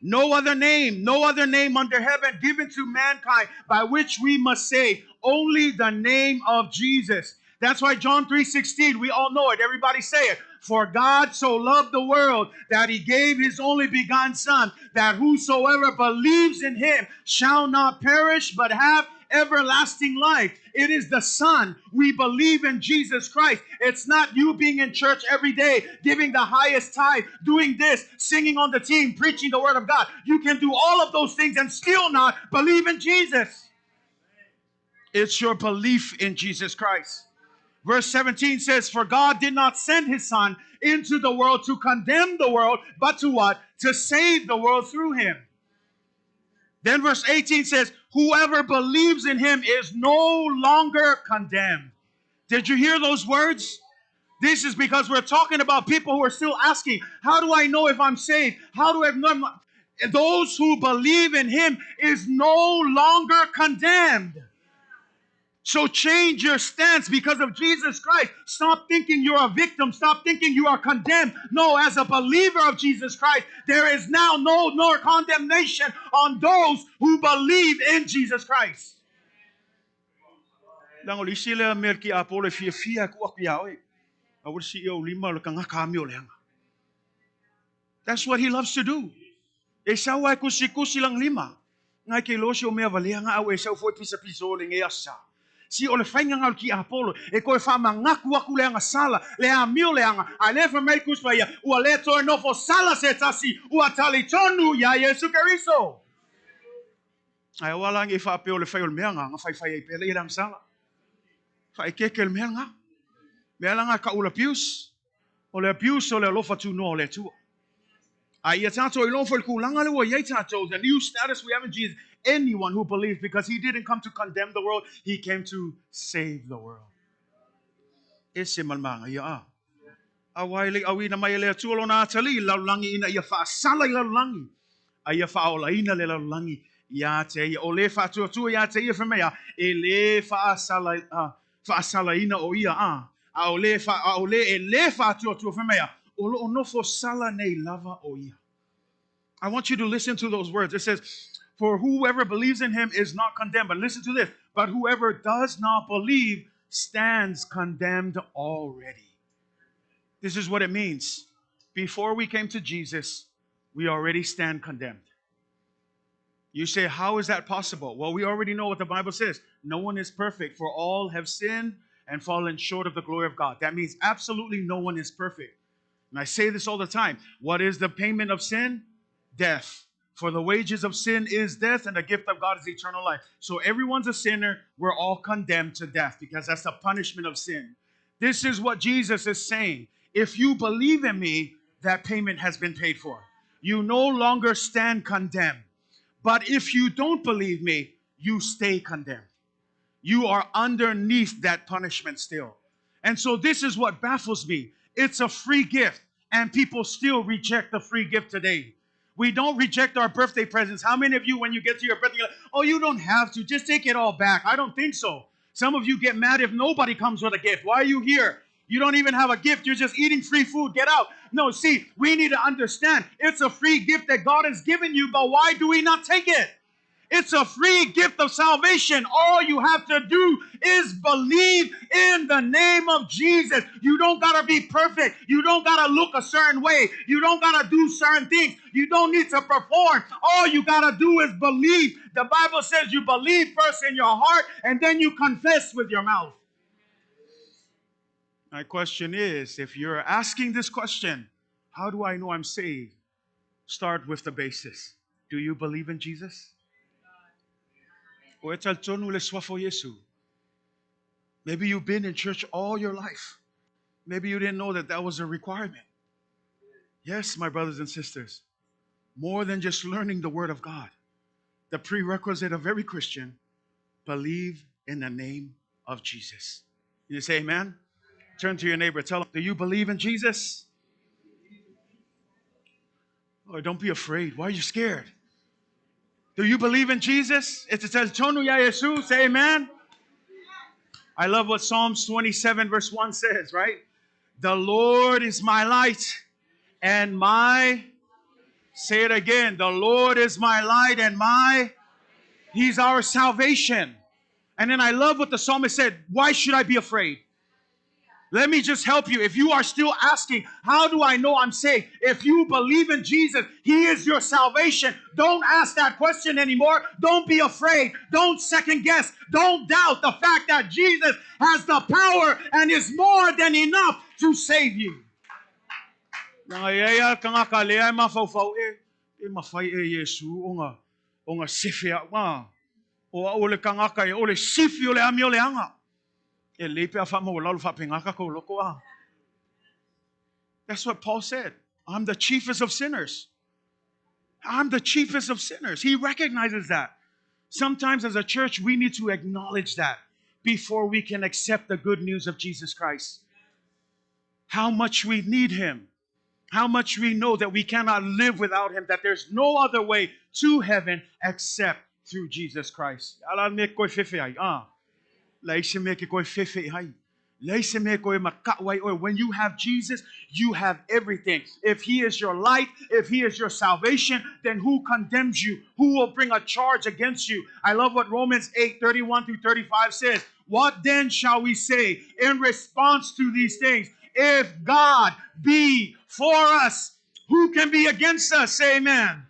No other name under heaven given to mankind by which we must save. Only the name of Jesus. That's why John 3:16, we all know it. Everybody say it. For God so loved the world that he gave his only begotten Son, that whosoever believes in him shall not perish but have everlasting life. It is the Son. We believe in Jesus Christ. It's not you being in church every day, giving the highest tithe, doing this, singing on the team, preaching the word of God. You can do all of those things and still not believe in Jesus. It's your belief in Jesus Christ. Verse 17 says, for God did not send his Son into the world to condemn the world, but to what? To save the world through him. Then verse 18 says, whoever believes in him is no longer condemned. Did you hear those words? This is because we're talking about people who are still asking, how do I know if I'm saved? How do I know? Those who believe in him is no longer condemned. So change your stance because of Jesus Christ. Stop thinking you're a victim. Stop thinking you are condemned. No, as a believer of Jesus Christ, there is now no more condemnation on those who believe in Jesus Christ. That's what he loves to do. Esawai kusi lang lima. Ngai kay losyo mea valia nga awe sa foi pisa piso le nge asa. Si ole fai nga ki Apollo e koe fa mangaku aku le nga sala le a mio le nga a le fa mai kus pa ia u le to no fo sala se tasi u atali tonu ya Yesu Keriso. Ai wala nge fa pe ole fai ole mea nga fai fai pe le ilang sala. Fai ke kel mea nga. Mea nga ka ula pius. Ole pius ole lo fa tu no le tu. The new status we have in Jesus. Anyone who believes, because he didn't come to condemn the world, he came to save the world. Awai awi na mai le tuolo na tali lalangi ina ia fa sala lalangi. Ia fa ola ina le lalangi. Ya te ole fa tu ya te ia femea ele fa sala ina o ia a. Ole fa ole ele fa tu femea. I want you to listen to those words. It says, for whoever believes in him is not condemned. But listen to this. But whoever does not believe stands condemned already. This is what it means. Before we came to Jesus, we already stand condemned. You say, how is that possible? Well, we already know what the Bible says. No one is perfect, for all have sinned and fallen short of the glory of God. That means absolutely no one is perfect. And I say this all the time. What is the payment of sin? Death. For the wages of sin is death, and the gift of God is eternal life. So everyone's a sinner. We're all condemned to death because that's the punishment of sin. This is what Jesus is saying. If you believe in me, that payment has been paid for. You no longer stand condemned. But if you don't believe me, you stay condemned. You are underneath that punishment still. And so this is what baffles me. It's a free gift, and people still reject the free gift today. We don't reject our birthday presents. How many of you, when you get to your birthday, you're like, oh, you don't have to. Just take it all back. I don't think so. Some of you get mad if nobody comes with a gift. Why are you here? You don't even have a gift. You're just eating free food. Get out. No, see, we need to understand it's a free gift that God has given you, but why do we not take it? It's a free gift of salvation. All you have to do is believe in the name of Jesus. You don't got to be perfect. You don't got to look a certain way. You don't got to do certain things. You don't need to perform. All you got to do is believe. The Bible says you believe first in your heart and then you confess with your mouth. My question is, if you're asking this question, how do I know I'm saved? Start with the basis. Do you believe in Jesus? Maybe you've been in church all your life. Maybe you didn't know that that was a requirement. Yes, my brothers and sisters, more than just learning the Word of God, the prerequisite of every Christian, believe in the name of Jesus. You say amen? Turn to your neighbor, tell them, do you believe in Jesus? Oh, don't be afraid. Why are you scared? Do you believe in Jesus? It says, Chonu ya Jesus. Say amen. I love what Psalms 27 verse 1 says, right? The Lord is my light and my, say it again, the Lord is my light and He's our salvation. And then I love what the psalmist said, why should I be afraid? Let me just help you. If you are still asking, how do I know I'm saved? If you believe in Jesus, He is your salvation. Don't ask that question anymore. Don't be afraid. Don't second guess. Don't doubt the fact that Jesus has the power and is more than enough to save you. That's what Paul said. I'm the chiefest of sinners. I'm the chiefest of sinners. He recognizes that. Sometimes as a church, we need to acknowledge that. before we can accept the good news of Jesus Christ. How much we need Him. How much we know that we cannot live without Him, that there's no other way to heaven except through Jesus Christ. When you have Jesus, you have everything. If He is your light, if He is your salvation, then who condemns you? Who will bring a charge against you? I love what Romans 8:31 through 35 says. What then shall we say in response to these things? If God be for us, who can be against us? Say amen.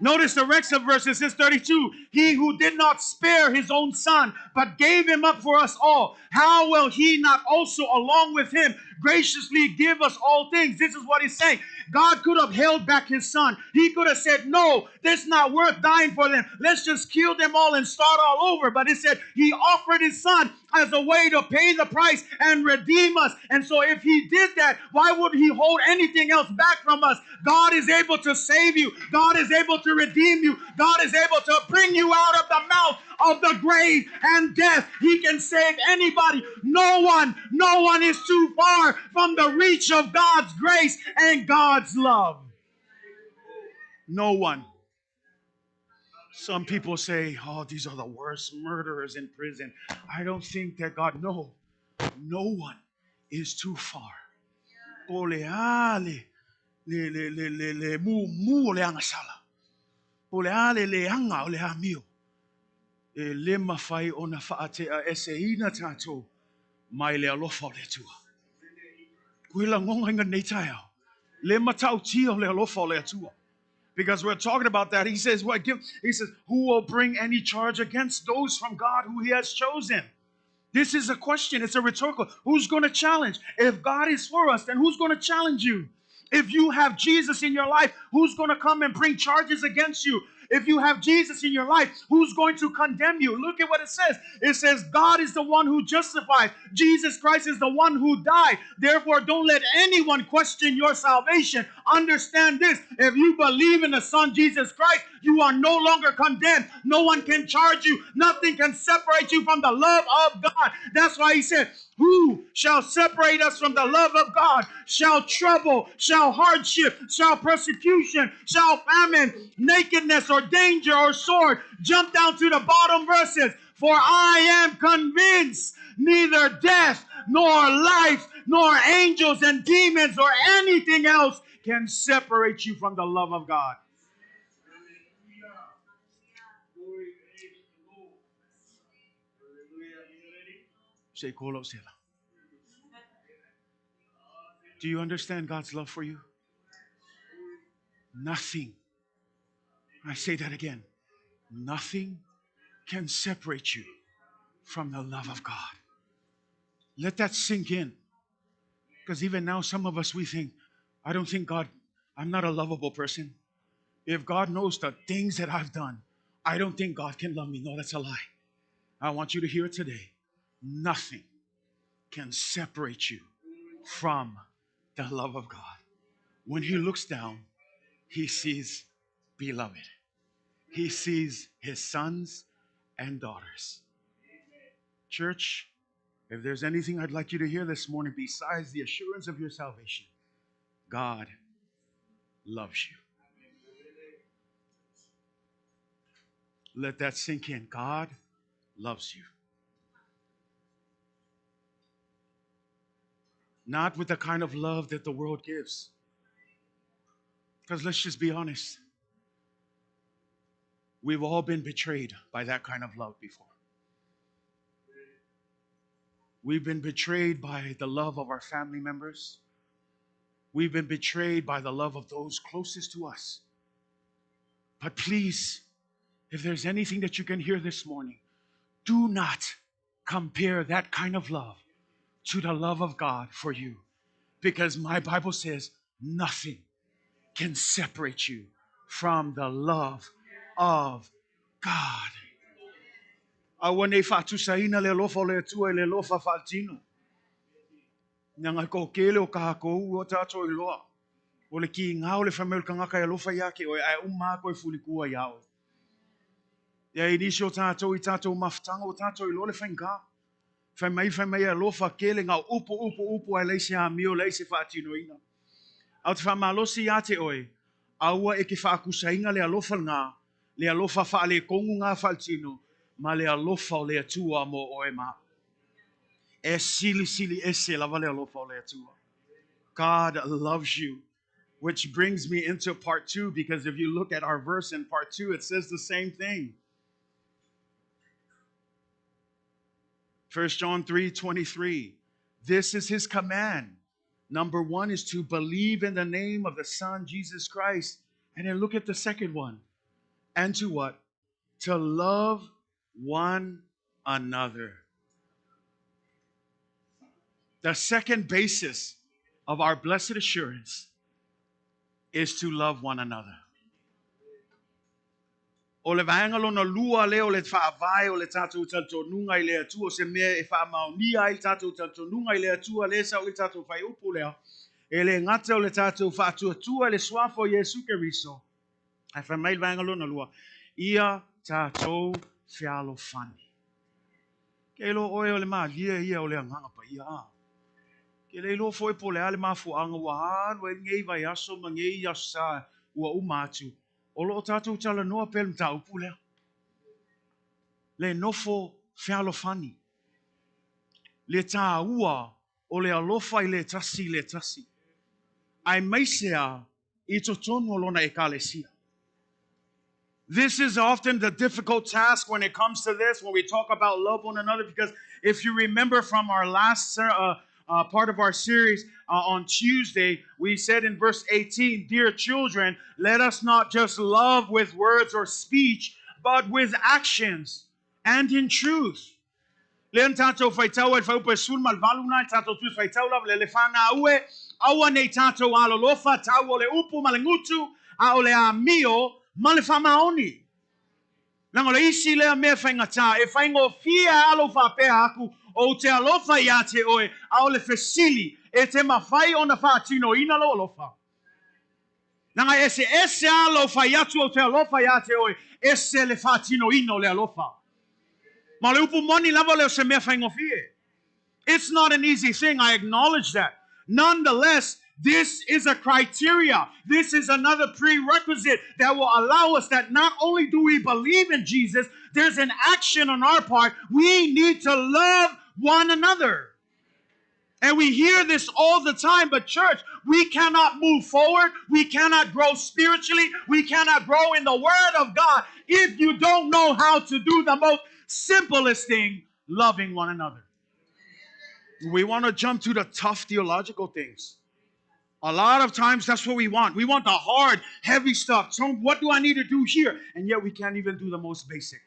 Notice the rest of verses, it says 32. He who did not spare His own Son, but gave Him up for us all, how will He not also along with Him graciously give us all things? This is what He's saying. God could have held back His Son. He could have said, no, this is not worth dying for them. Let's just kill them all and start all over. But it said He offered His Son as a way to pay the price and redeem us. And so if He did that, why would He hold anything else back from us? God is able to save you. God is able to redeem you. God is able to bring you out of the mouth of the grave and death. He can save anybody. No one is too far from the reach of God's grace and God's love. No one. Some people say, oh, these are the worst murderers in prison. I don't think that God, no one is too far. Oleale, le mu le angasala. Oleale le hanga ole amio. Le mafai ona faate a eseina tato mai le alofa le tua. Kuila ngonga inga neitao. Le matau tio le alofa le tua. Because we're talking about that. He says, what give? He says, who will bring any charge against those from God who He has chosen? This is a question. It's a rhetorical. Who's going to challenge? If God is for us, then who's going to challenge you? If you have Jesus in your life, who's going to come and bring charges against you? If you have Jesus in your life, who's going to condemn you? Look at what it says. It says God is the one who justifies. Jesus Christ is the one who died. Therefore, don't let anyone question your salvation. Understand this. If you believe in the Son, Jesus Christ, you are no longer condemned. No one can charge you. Nothing can separate you from the love of God. That's why He said, who shall separate us from the love of God? Shall trouble, shall hardship, shall persecution, shall famine, nakedness, or danger, or sword? Jump down to the bottom verses. For I am convinced neither death, nor life, nor angels and demons, or anything else can separate you from the love of God. Do you understand God's love for you? Nothing. I say that again. Nothing can separate you from the love of God. Let that sink in. Because even now, some of us, we think, I don't think God, I'm not a lovable person. If God knows the things that I've done, I don't think God can love me. No, that's a lie. I want you to hear it today. Nothing can separate you from the love of God. When He looks down, He sees beloved. He sees His sons and daughters. Church, if there's anything I'd like you to hear this morning besides the assurance of your salvation, God loves you. Let that sink in. God loves you. Not with the kind of love that the world gives. Because let's just be honest. We've all been betrayed by that kind of love before. We've been betrayed by the love of our family members. We've been betrayed by the love of those closest to us. But please, if there's anything that you can hear this morning, do not compare that kind of love to the love of God for you. Because my Bible says nothing can separate you from the love of God. Awane fatu saina le lofa le tua le lofa faltino. Nanga ko kele o kako o tato I loa. O le ki ngao le famel kangaka e lofa yake o ai umma ko fulikua yao. Ya inisho tato I tato maftanga o tato I lo le fenga. Fai mai alofa kele ngā upu ai leise a mio leise whaatinoina. Au te whamalosi ia te oe, aua e ke whaakusainga le alofa ngā, le alofa wha le kongu ngā whaatino, ma le alofa o le atua mo oe ma. E sili ese lava le alofa o le atua. God loves you. Which brings me into part 2, because if you look at our verse in part 2, it says the same thing. 1 John 3:23. This is his command. Number 1 is to believe in the name of the Son, Jesus Christ. And then look at the second one. And to what? To love one another. The second basis of our blessed assurance is to love one another. O le vaengalo na lua leo le whaavai o le tātou taltonunga I le atua se mea e whaamaunia I tātou taltonunga I le atua le sa o le tātou whai upu leo. E le ngata o le tātou whaatuatua le swafo Yesu Keriso. Ai whamai vaengalo na lua. Ia tātou whialo whani. Ke lo oe o le maa lia ia o le anganga pa ia. Ke le lo foi po le ale mafu anga wahan wa ngei vai aso ma ngei asa ua umatu. O lo tātou tala noa pel mta upu lea. Le nofo whialo whani. Le tā ua o le alofa I le tasi. Ai maisea I totonu o lona ekalesia. This is often the difficult task when it comes to this, when we talk about love one another, because if you remember from our last part of our series on Tuesday, we said in verse 18, dear children, let us not just love with words or speech, but with actions and in truth. Len tato faitau e faupa sul malvaluna tato tu faitau la le fana ue awa nei tato alolofa tau o le upu malengutu a o le amio male famaoni. Nang o le isi le me faingata e faingo fia alofa pe aku o te alofa ia te oe a o le fesili e te mawhai o na whaatino ina lo alofa. Nanga ese alofa iatu o te alofa ia te oe ese le whaatino ino le alofa. Ma le upu moni lava leo se mea whaingofie. It's not an easy thing, I acknowledge that. Nonetheless, this is a criteria. This is another prerequisite that will allow us that not only do we believe in Jesus, there's an action on our part. We need to love one another. And we hear this all the time, but church, we cannot move forward. We cannot grow spiritually. We cannot grow in the Word of God if you don't know how to do the most simplest thing, loving one another. We want to jump to the tough theological things. A lot of times that's what we want. We want the hard, heavy stuff. So what do I need to do here? And yet we can't even do the most basic.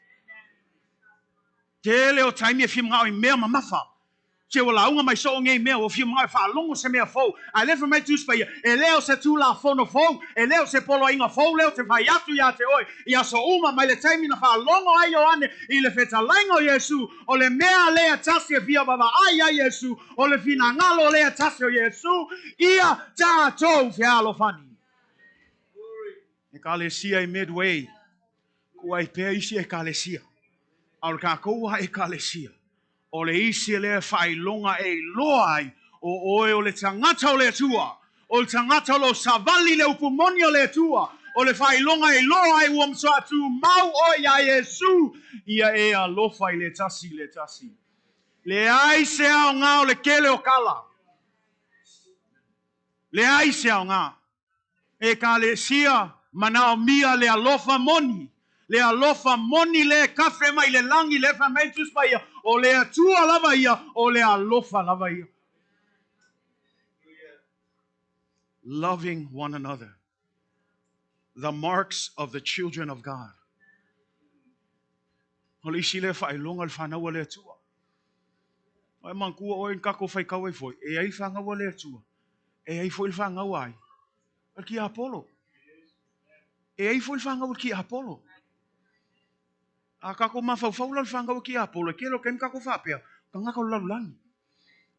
Che wala unga mai so ngai mea o fiu mai fa longo se mea fo a le mai tu spa e leo se tu la fo no fo e leo se polo inga fo leo te vai atu ya te oi ia so uma mai le taimi na fa longo ai o ane I le feta lango Yesu o le mea le atasi e via baba ai ai Yesu o le fina ngalo le atasi o Yesu ia tatou fialo fani e kalesia I midway kuai pe isi e kalesia al ka koa e kalesia o le isi le whailonga e loai o oe o le tangata o le atua. O le tangata lo savali le upumoni o le atua. O le whailonga e loai uam so atu mau o ia Yesu. Ia e alofa I le tasi. Le ai se au ngā o le kele o kala. Le ai se au ngā. E ka le sia manao mia le alofa moni. Le alofa moni le kafe mai le langi le fa mai tus pa ia o le atua lava ia o le alofa lava ia. Loving one another. The marks of the children of God. O le isi le fa ilonga le whanau le atua. Ai mankua o in kako fai kawai foi. E ai whangau le atua. E ai foi whangau ai. Al ki Apollo. E ai foi whangau ki Apollo. A kako mawhau la whangau ki Apollo. Ke lo ken kako whapea. Ka ngako lalulangi.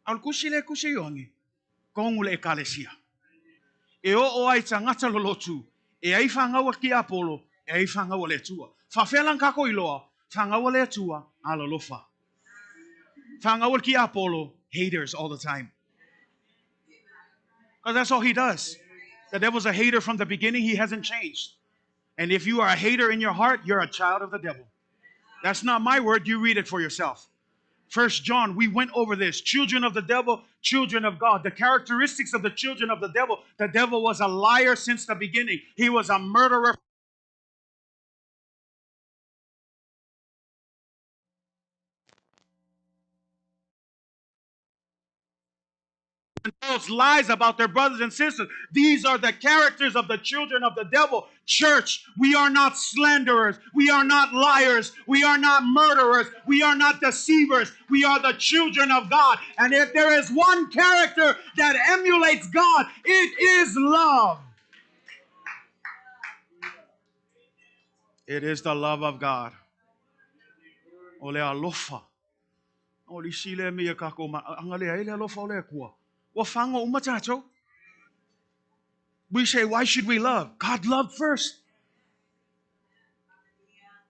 Al kusi le kusi yongi. Kongu le ekalesia. E o ai tangata lolotu. E ai whangau ki Apollo. E ai whangau le tua. Whawhelang kako iloa. Whangau le tua. A lolofa. Fangawal ki Apollo, haters all the time. Because that's all he does. The devil's a hater from the beginning. He hasn't changed. And if you are a hater in your heart, you're a child of the devil. That's not my word. You read it for yourself. First John, we went over this. Children of the devil, children of God. The characteristics of the children of the devil. The devil was a liar since the beginning. He was a murderer. And tells lies about their brothers and sisters. These are the characters of the children of the devil. Church, we are not slanderers. We are not liars. We are not murderers. We are not deceivers. We are the children of God. And if there is one character that emulates God, it is love. It is the love of God. Ole alofa. Oli sile mi kako ma angale ile alofa ole kwa. Wafango umachacho. We say, why should we love? God loved first.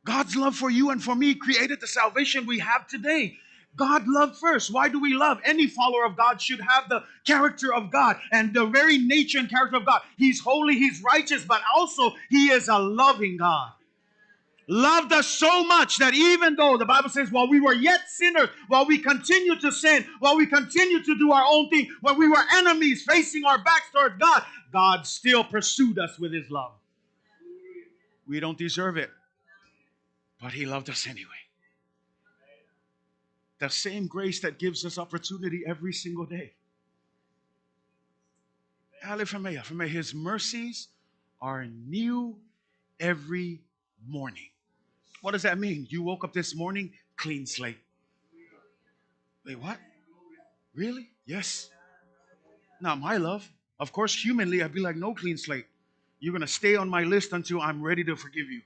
God's love for you and for me created the salvation we have today. God loved first. Why do we love? Any follower of God should have the character of God and the very nature and character of God. He's holy, He's righteous, but also He is a loving God. Loved us so much that even though the Bible says, while we were yet sinners, while we continued to sin, while we continued to do our own thing, when we were enemies facing our backs towards God, God still pursued us with His love. We don't deserve it, but He loved us anyway. The same grace that gives us opportunity every single day. His mercies are new every morning. What does that mean? You woke up this morning, clean slate. Wait, what? Really? Yes. Not my love. Of course, humanly, I'd be like, no clean slate. You're going to stay on my list until I'm ready to forgive you.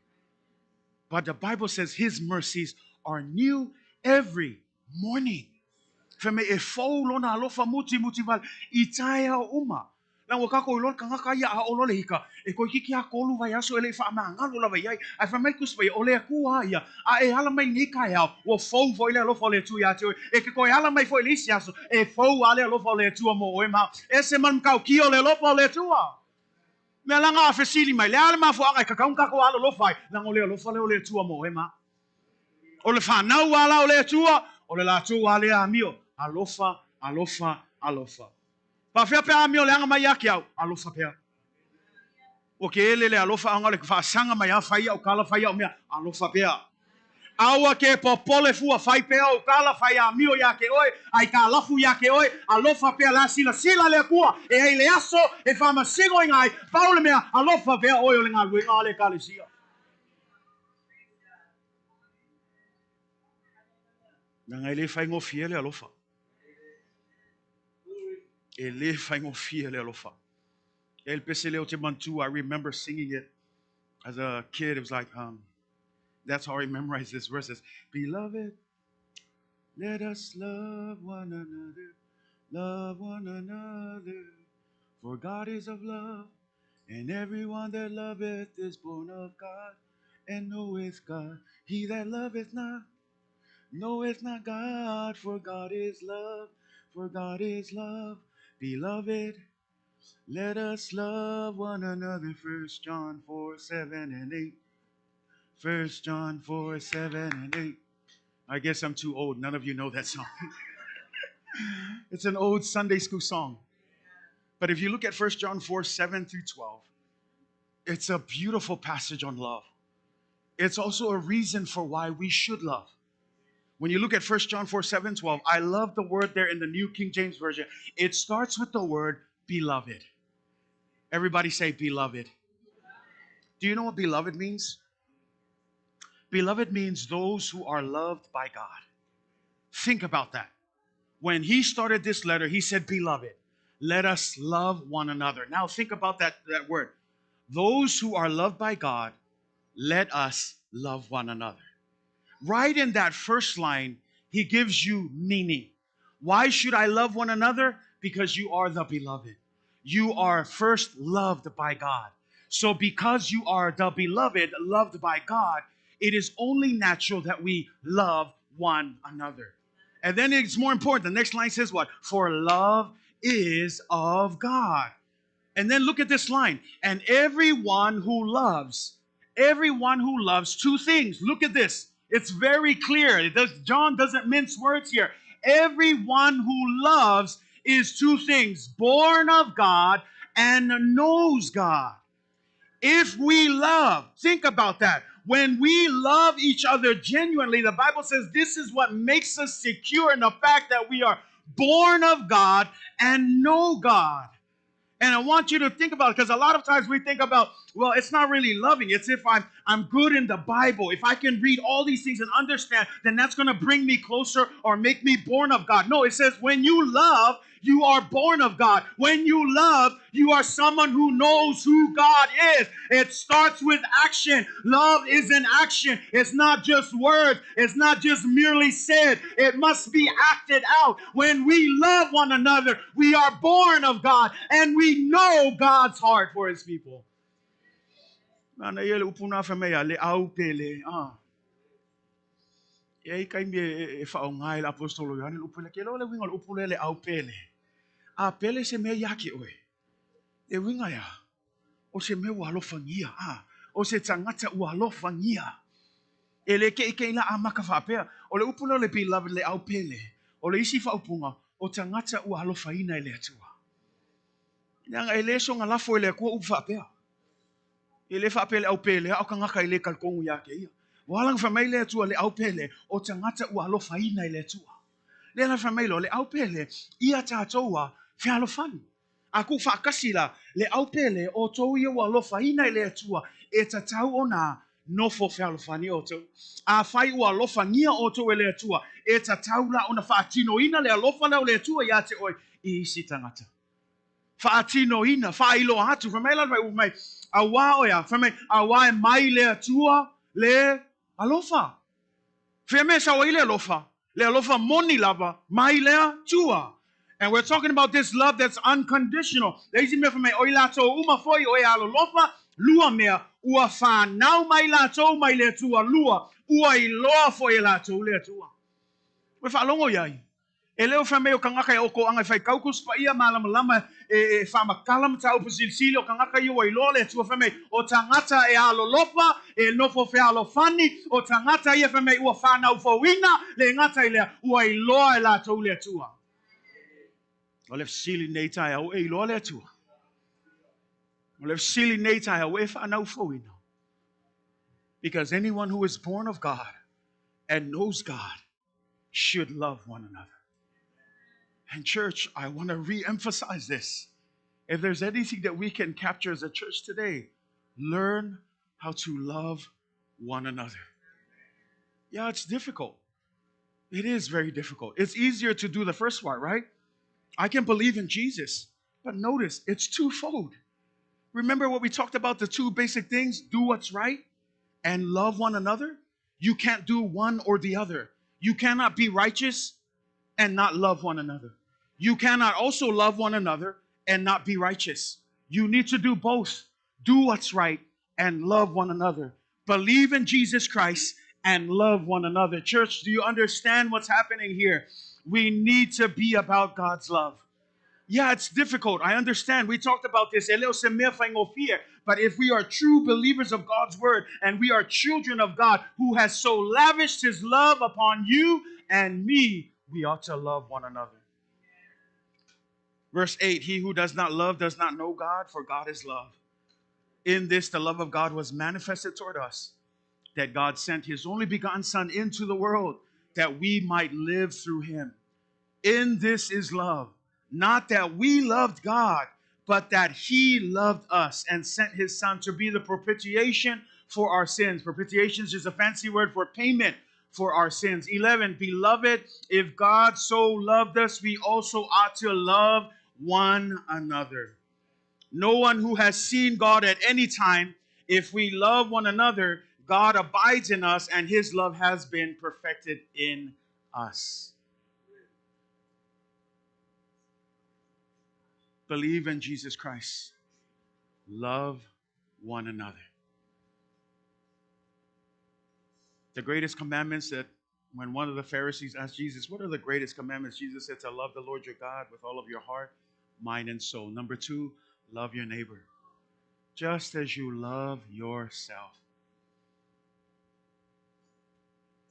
But the Bible says His mercies are new every morning. Feme e fou lona alofa muti val itaya uma. Lang wakako ilon kanga kaya a olole hika. E ko kiki a kolu vai aso ele fa manga lola vai ai. Ai fa mai kus vai ole ku ia. A e hala mai ni kaya o fou foi le alofa le tu ya tu. E ke ko hala mai foi lisi aso e fou ale alofa le tu mo e ma. Ese man kau ki ole alofa le tu a. Me langa afesili mai le ala ma fo ai ka kaun ka ko ala alofa. Lang ole alofa le tu mo e ma. Ole fa na wala ole tu a. Ole la tu ale a mio. Alofa, alofa, alofa. Pa fia pe amio le anga mai aki au, alofa pea. O ke ele le alofa anga le fa sanga mai a fai au kala fai au mea, alofa pea. Aua ke popole fua fai pea au kala fai amio ya ke oi, ai ka lafu ya ke oi, alofa pea la sila sila le kua, e hei le aso, e fa masingo ingai, paule mea, alofa pea oi o le ngā luenga le kalesia. Nanga ele fai ngofie le alofa. Ele fai ngofie le alofa. El Peseleo Timantu, I remember singing it as a kid. It was like, that's how I memorized this verse. It's, beloved, let us love one another, for God is of love, and everyone that loveth is born of God, and knoweth God. He that loveth not, knoweth not God, for God is love, for God is love. Beloved, let us love one another. 1 John 4, 7 and 8. 1 John 4, 7 and 8. I guess I'm too old. None of you know that song. It's an old Sunday school song. But if you look at 1 John 4, 7 through 12, it's a beautiful passage on love. It's also a reason for why we should love. When you look at 1 John 4, 7, 12, I love the word there in the New King James Version. It starts with the word beloved. Everybody say beloved. Do you know what beloved means? Beloved means those who are loved by God. Think about that. When he started this letter, he said, beloved, let us love one another. Now think about that word. Those who are loved by God, let us love one another. Right in that first line, he gives you meaning. Why should I love one another? Because you are the beloved. You are first loved by God. So because you are the beloved, loved by God, it is only natural that we love one another. And then it's more important. The next line says what? For love is of God. And then look at this line. And everyone who loves, two things. Look at this. It's very clear. John doesn't mince words here. Everyone who loves is two things: born of God and knows God. If we love, think about that. When we love each other genuinely, the Bible says this is what makes us secure in the fact that we are born of God and know God. And I want you to think about it, because a lot of times we think about, well, it's not really loving. It's if I'm good in the Bible. If I can read all these things and understand, then that's going to bring me closer or make me born of God. No, it says when you love, you are born of God. When you love, you are someone who knows who God is. It starts with action. Love is an action. It's not just words. It's not just merely said. It must be acted out. When we love one another, we are born of God and we know God's heart for his people. Ei kai me e whaongai la apostolo Yohane upule ke lo le winga upule le au pele. A pele se me yaki oe. E winga ya. O se me wa alofangia. O se tangata wa alofangia. E le ke ike ila amaka whapea. O le upule le beloved le au pele. O le isi whaupunga. O tangata wa alofaina ele atua. Nanga ele so nga lafo ele kua upa whapea. Ele whapele au pele. Au kangaka ele kalkongu yake ia. Walang famile atua le au pele. O tangata wa alofaina ele atua. Le la famile le au pele. Ia tātoa whialofani. Aku whakasila le au pele o tau ia wa alofaina ele atua. E tatau o nā nofo whialofani o tau. A whai ua alofangia o tau ele atua. E tatau la o na whaatinoina le alofa leo le atua ia te oi. I isi tangata. Whaatinoina, whailo atu. Whamela vai umai. A wā oia. Whamai a wā e mai le atua le alofa. Whamea sa wa ile alofa. Le alofa moni lava. Mai lea tua. And we're talking about this love that's unconditional. Leisi mea whamai oi lato uma foi oi alolofa. Lua mea ua whanau mai lato mai le tua lua. Ua I loa foi lato le tua. We whalongo iai. E leo whamei o kangaka e oko anga whai kaukus pa ia malama lama e whamakalam ta upa silsili o kangaka i ua I loa le tua whamei o tangata e alolofa e nofo whi alofani o tangata ia whamei ua whanau fawina le ngata I lea ua I loa e la tau le tua. O le sili nei tai au e I loa le tua. O le sili nei tai au e whanau fawina. Because anyone who is born of God and knows God should love one another. And church, I want to re-emphasize this. If there's anything that we can capture as a church today, learn how to love one another. Yeah, it's difficult. It is very difficult. It's easier to do the first part, right? I can believe in Jesus. But notice, it's twofold. Remember what we talked about, the two basic things? Do what's right and love one another. You can't do one or the other. You cannot be righteous and not love one another. You cannot also love one another and not be righteous. You need to do both. Do what's right and love one another. Believe in Jesus Christ and love one another. Church, do you understand what's happening here? We need to be about God's love. Yeah, it's difficult. I understand. We talked about this. But if we are true believers of God's word and we are children of God who has so lavished his love upon you and me, we ought to love one another. Verse 8, he who does not love does not know God, for God is love. In this, the love of God was manifested toward us, that God sent his only begotten Son into the world, that we might live through him. In this is love, not that we loved God, but that he loved us and sent his Son to be the propitiation for our sins. Propitiation is just a fancy word for payment for our sins. 11, beloved, if God so loved us, we also ought to love one another. No one who has seen God at any time, if we love one another, God abides in us and his love has been perfected in us. Believe in Jesus Christ. Love one another. The greatest commandments that When one of the Pharisees asked Jesus, what are the greatest commandments? Jesus said to love the Lord your God with all of your heart, mind, and soul. Number 2, love your neighbor just as you love yourself.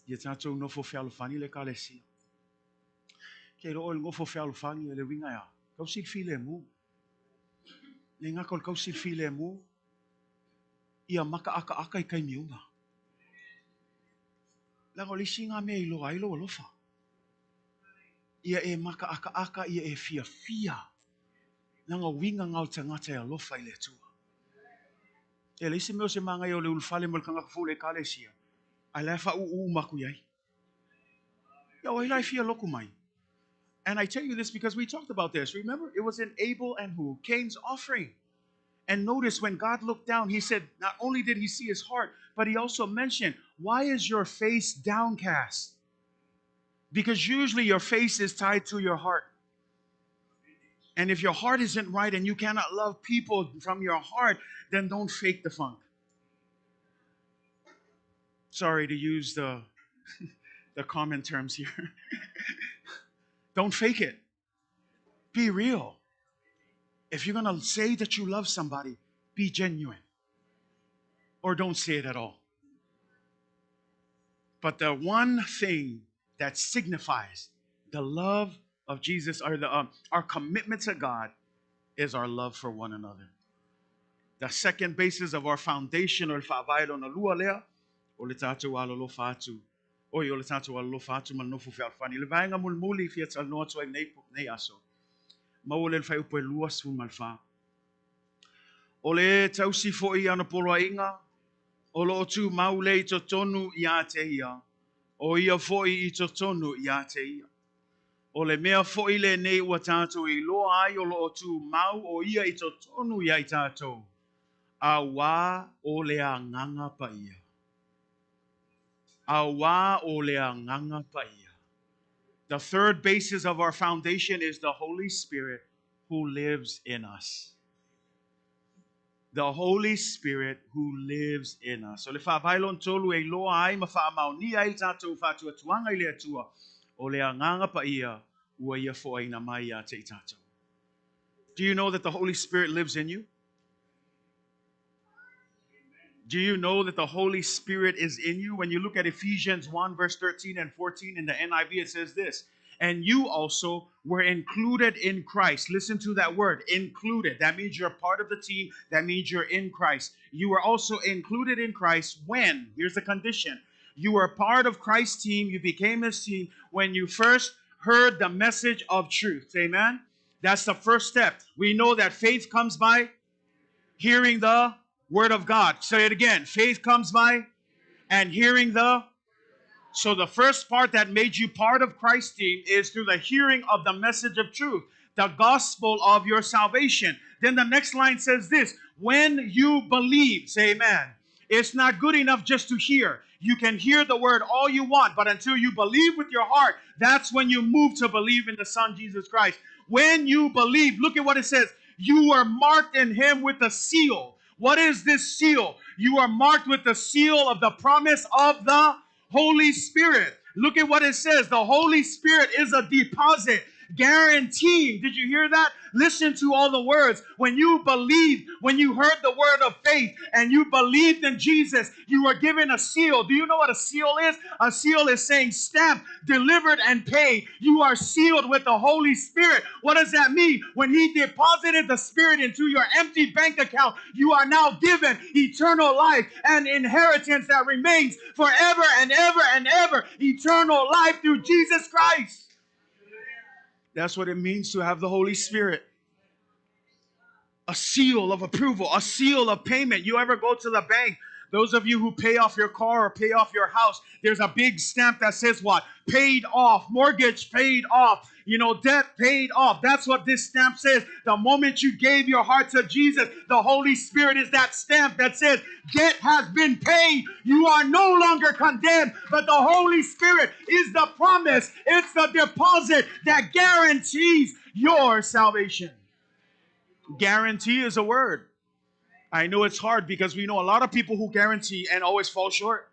Yetato no fofelo fani le kalesi. Ke ro ngo fofelo fani le winga ya. Kau sit file mu. Le ngakol kau sit file mu. Ia maka aka kai miuma. La ko lisinga me ilo ai lo lofa. Ia e maka aka ia e fia. Langa winga ngau tangata ya lofa ile tua. E le isi meo se manga yo le ulfale mo kanga fu le kalesia. Ala fa u maku yai. Ya wai lai fia loku mai. And I tell you this because we talked about this. Remember, it was in Abel and who? Cain's offering. And notice when God looked down, he said, not only did he see his heart, but he also mentioned, why is your face downcast? Because usually your face is tied to your heart. And if your heart isn't right and you cannot love people from your heart, then don't fake the funk. Sorry to use the common terms here. Don't fake it. Be real. If you're going to say that you love somebody, be genuine. Or don't say it at all. But the one thing that signifies the love of Jesus, or our commitment to God, is our love for one another. The second basis of our foundation, or fa'availo na lua lea, o le tātou alolo fatu. Oi, o le tātou alolo fatu man nofu fialfani. Le vaenga mulmuli fia tal no atu ai nei aso. Maule le fai upo e lua su malfa. O le tausi fo I ana polo inga, o lo tu maule I totonu I a te ia. O ia fo I totonu I a te ia. O le mea fo I le nei ua tātou I loa ai o lo tu mau o ia I totonu I a I tātou. A wā o le a nganga pa ia. A wā o le a nganga pa ia. The third basis of our foundation is the Holy Spirit who lives in us. The Holy Spirit who lives in us. So le whaawailon tolu e loa ai ma whaamau ni ai tātou whātua tuanga I le atua o le anganga pa ia ua ia fo aina mai a te tātou. Do you know that the Holy Spirit lives in you? Do you know that the Holy Spirit is in you? When you look at Ephesians 1 verse 13 and 14 in the NIV, it says this, and you also were included in Christ. Listen to that word, included. That means you're part of the team. That means you're in Christ. You were also included in Christ when, here's the condition, you were part of Christ's team, you became his team when you first heard the message of truth. Amen? That's the first step. We know that faith comes by hearing the Word of God. Say it again. Faith comes by and hearing the. So the first part that made you part of Christ's team is through the hearing of the message of truth, the gospel of your salvation. Then the next line says this, when you believe, say amen. It's not good enough just to hear. You can hear the word all you want, but until you believe with your heart, that's when you move to believe in the Son, Jesus Christ. When you believe, look at what it says. You are marked in him with a seal. What is this seal? You are marked with the seal of the promise of the Holy Spirit. Look at what it says. The Holy Spirit is a deposit guaranteeing. Did you hear that? Listen to all the words. When you believed, when you heard the word of faith and you believed in Jesus, you were given a seal. Do you know what a seal is? A seal is saying stamped, delivered, and paid. You are sealed with the Holy Spirit. What does that mean? When he deposited the Spirit into your empty bank account, you are now given eternal life and inheritance that remains forever and ever and ever. Eternal life through Jesus Christ. That's what it means to have the Holy Spirit. A seal of approval, a seal of payment. You ever go to the bank? Those of you who pay off your car or pay off your house, there's a big stamp that says what? Paid off, mortgage paid off, debt paid off. That's what this stamp says. The moment you gave your heart to Jesus, the Holy Spirit is that stamp that says debt has been paid. You are no longer condemned, but the Holy Spirit is the promise. It's the deposit that guarantees your salvation. Guarantee is a word. I know it's hard because we know a lot of people who guarantee and always fall short.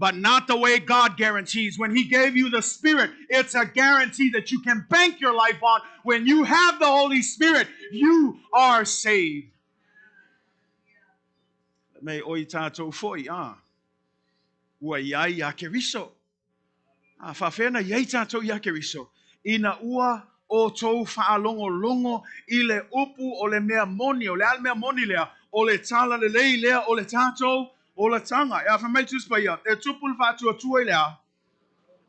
but not the way God guarantees. When He gave you the Spirit, it's a guarantee that you can bank your life on. When you have the Holy Spirit, you are saved. May oi tātou foi, ua iai a keriso. Whawhena iai tātou ia keriso. Ina ua o tau whaalongo i le upu o le mea moni, o le al mea moni lea, o le tala le lei lea, o le tātou, o le tanga. Ia whamai tuspa ia, e tupul whātua tua i lea,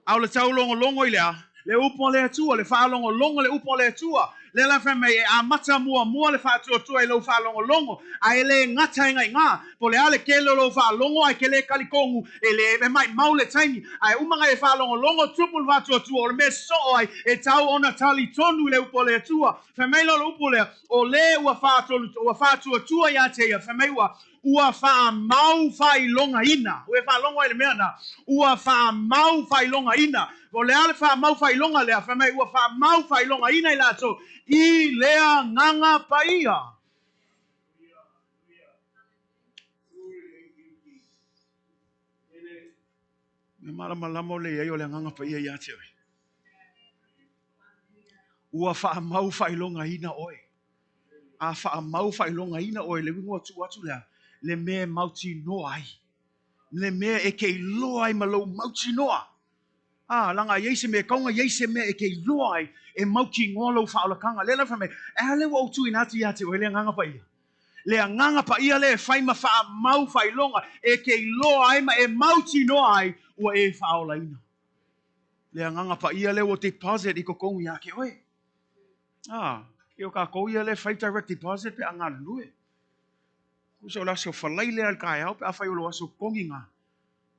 au le tau longo i lea, le upo le atua, le whaalongo le upo le atua. Le la whamai e a mata mua le whātua tua i lau whaalongo, a e le ngata inga ngā, po le ale ke lo whaalongo, ai ke le kalikongu, e le mai mau le taimi, ai umanga e whaalongo, tupul whātua tua, o le me so ai, e tau ona tali tonu le upo le atua, whamai lo upo le, o le ua whātua tua ia te ia, whamai ua wha mau whai longa ina. Ue wha longa ele mea na. Ua wha mau whai longa ina. O le ale wha mau whai longa lea. Whamai ua wha mau whai longa ina i lato. I lea nganga paia. Me malama le ei o le nganga paia ia te oi. Ua wha mau whai longa ina oi. A wha mau whai longa ina oi. Le wingo atu lea. Le mea mauti noa ai. Le mea e kei loa ai malau mauti noa. Langa yeise mea kaunga yeise mea e kei loa ai e mauti ngolo whaolakanga. Le la whamei, e le wa utu inati ia te o le nganga pa ia. Le nganga pa ia le whai ma wha mau whai longa e kei loa ai ma e mauti noa ai ua e whaola ina. Le nganga pa ia le o deposit i ko kongu ia ke oe. Kio ka kou ia le whai direct deposit pe anga lue. So la so falai le al kai au pe afai ulo aso kongi nga.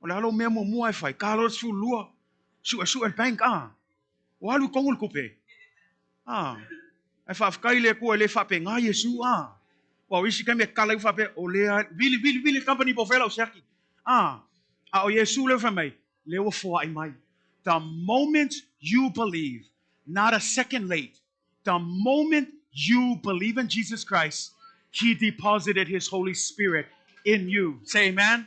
O le halo mea mo mua e whai. Ka halo su lua. Su e bank O halu kongul kupe. E whafkai le kua le whape ngā Yesu Wa wisi kai me kalai whape o le vili company po whela o siaki. O Yesu le whamai. Le o fua ai mai. The moment you believe, not a second late, the moment you believe in Jesus Christ, He deposited His Holy Spirit in you. Say amen.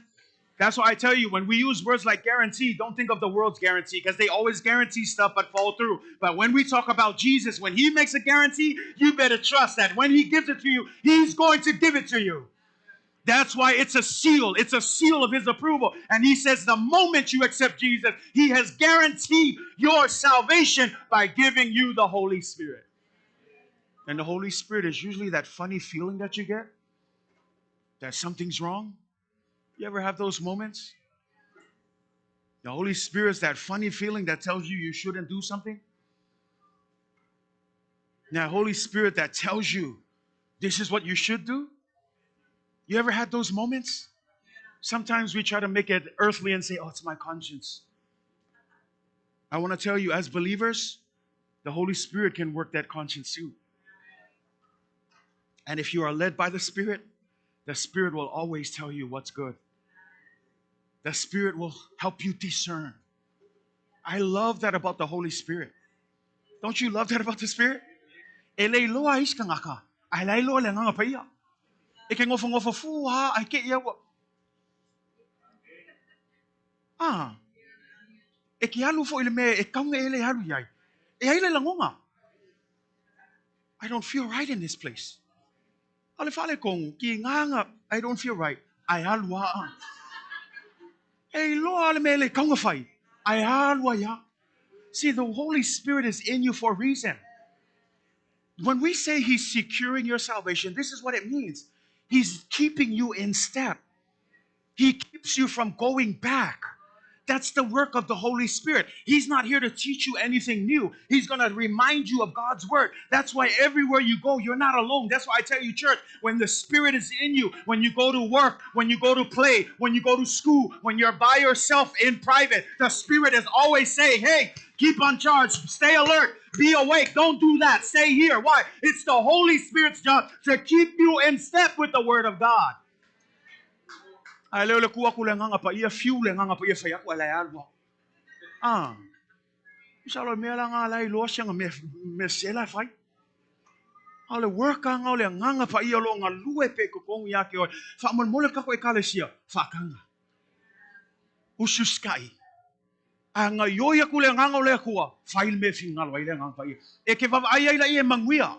That's why I tell you, when we use words like guarantee, don't think of the world's guarantee, because they always guarantee stuff but fall through. But when we talk about Jesus, when He makes a guarantee, you better trust that when He gives it to you, He's going to give it to you. That's why it's a seal. It's a seal of His approval. And He says the moment you accept Jesus, He has guaranteed your salvation by giving you the Holy Spirit. And the Holy Spirit is usually that funny feeling that you get, that something's wrong. You ever have those moments? The Holy Spirit is that funny feeling that tells you shouldn't do something. That Holy Spirit that tells you this is what you should do. You ever had those moments? Sometimes we try to make it earthly and say, it's my conscience. I want to tell you, as believers, the Holy Spirit can work that conscience too. And if you are led by the Spirit will always tell you what's good. The Spirit will help you discern. I love that about the Holy Spirit. Don't you love that about the Spirit? Ele loa iska ngaka. Ai lai loa le nganga paia. E ke ngofa fu ai ke ia wa. E ke alu fo ile me e kaunga ele haru iai. E ai le langonga. I don't feel right in this place. Ale fale kong ki nganga I don't feel right. Ai alua Ei loa le me le kaunga fai. Ai alua ya. See, the Holy Spirit is in you for a reason. When we say He's securing your salvation, this is what it means. He's keeping you in step. He keeps you from going back. That's the work of the Holy Spirit. He's not here to teach you anything new. He's going to remind you of God's word. That's why everywhere you go, you're not alone. That's why I tell you, church, when the Spirit is in you, when you go to work, when you go to play, when you go to school, when you're by yourself in private, the Spirit is always saying, hey, keep on charge, stay alert, be awake, don't do that, stay here. Why? It's the Holy Spirit's job to keep you in step with the word of God. Ai leo le kua kule nganga pa ia fiu le nganga pa ia fai aku ala alwa. Isa lo me la nga lai lo sia me sela fai. Ale worka nga le nganga pa ia lo nga lue pe ko kong ya ke o. Fa mon mole ka ko e kale sia fa kanga. Ususkai. Ang yoya kule nganga le kuwa. Fail me fingal wa ile ngang pa ia. Eke va ai la ia manguia.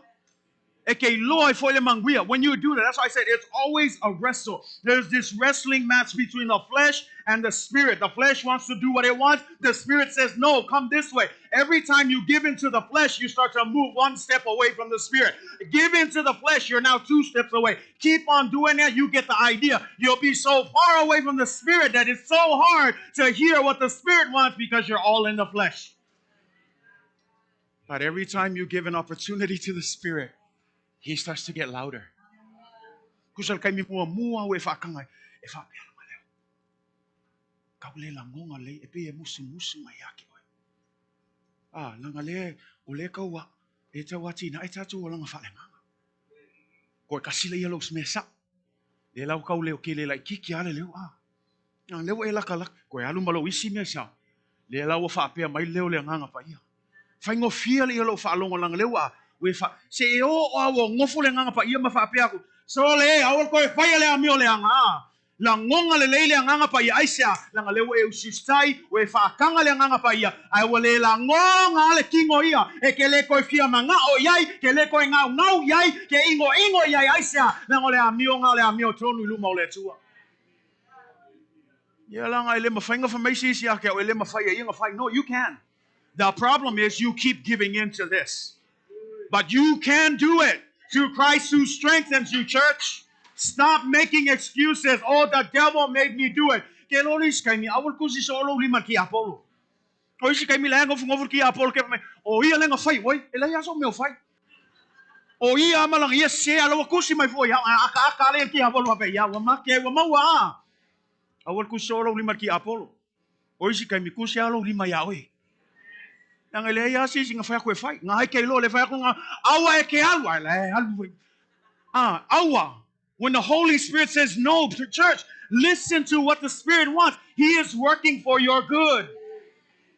When you do that, that's why I said it's always a wrestle. There's this wrestling match between the flesh and the spirit. The flesh wants to do what it wants. The spirit says, no, come this way. Every time you give into the flesh, you start to move one step away from the spirit. Give into the flesh, you're now 2 steps away. Keep on doing that, you get the idea. You'll be so far away from the spirit that it's so hard to hear what the spirit wants because you're all in the flesh. But every time you give an opportunity to the spirit, he starts to get louder. Kusal kay mi mua we fa kangai e fa pela maleo. Kaule la ngonga le e pe musu mayake oi. Langa le ule ka wa e ta wati na e ta tu wala fa le manga. Ko kasile yelo smesa. Le lau kaule o kile la kiki ale leo Nang leo e la kala ko alu malo isi me sa. Le lau fa pe mai leo le nganga pa ia. Fa ngo fia le yelo fa longa lang leo we fa se o ngofo le nganga pa ia ma fa pe aku so le awol ko fa le amio le anga la ngonga le anga pa ia aisa la ngale we usistai we fa kanga le anga pa ia ai wole la ngonga le kingo ia e ke le ko fia manga o yai ke le ko ngau yai ke ingo yai aisa la ngole amio tonu luma le tua ya la ngai le ma fainga fa mai si ya ke le ma fa ia inga fa no you can. The problem is you keep giving in to this. But you can do it through Christ who strengthens you, church. Stop making excuses. Oh, the devil made me do it. Ke lolis kay mi awol ko si solo lima ki Apollo. O si kay mi lang of ngover ki Apollo ke o iya lang a fight, boy. Ela ya so me fight. O iya malang yes se alo ko si mai foi aka le ki Apollo pa ya wa ma ke wa ma wa. Awol ko solo lima ki Apollo. O si kay mi ko si alo lima ya oi. Ang eleya si singa fa ko fight nga kay lo le fa ko nga awa e ke awa le awa when the Holy Spirit says no to church listen to what the Spirit wants. He is working for your good.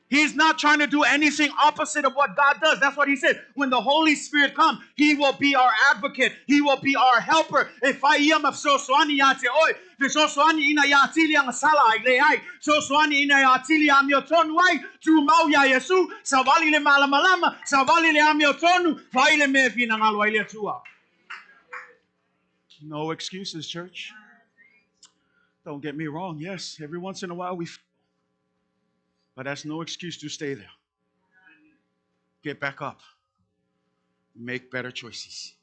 He's not trying to do anything opposite of what God does. That's what he said. When the Holy Spirit comes, he will be our advocate. He will be our helper. If I am of so swani yate oi, the so swani ina yatili ang sala ai, so swani ina yatili amioton wai, Tumau ya Yesu, savali le malamalama, savali le amiotonu, vai le me finangalo ile tua. No excuses, church. Don't get me wrong. Yes, every once in a while but that's no excuse to stay there. Get back up. Make better choices.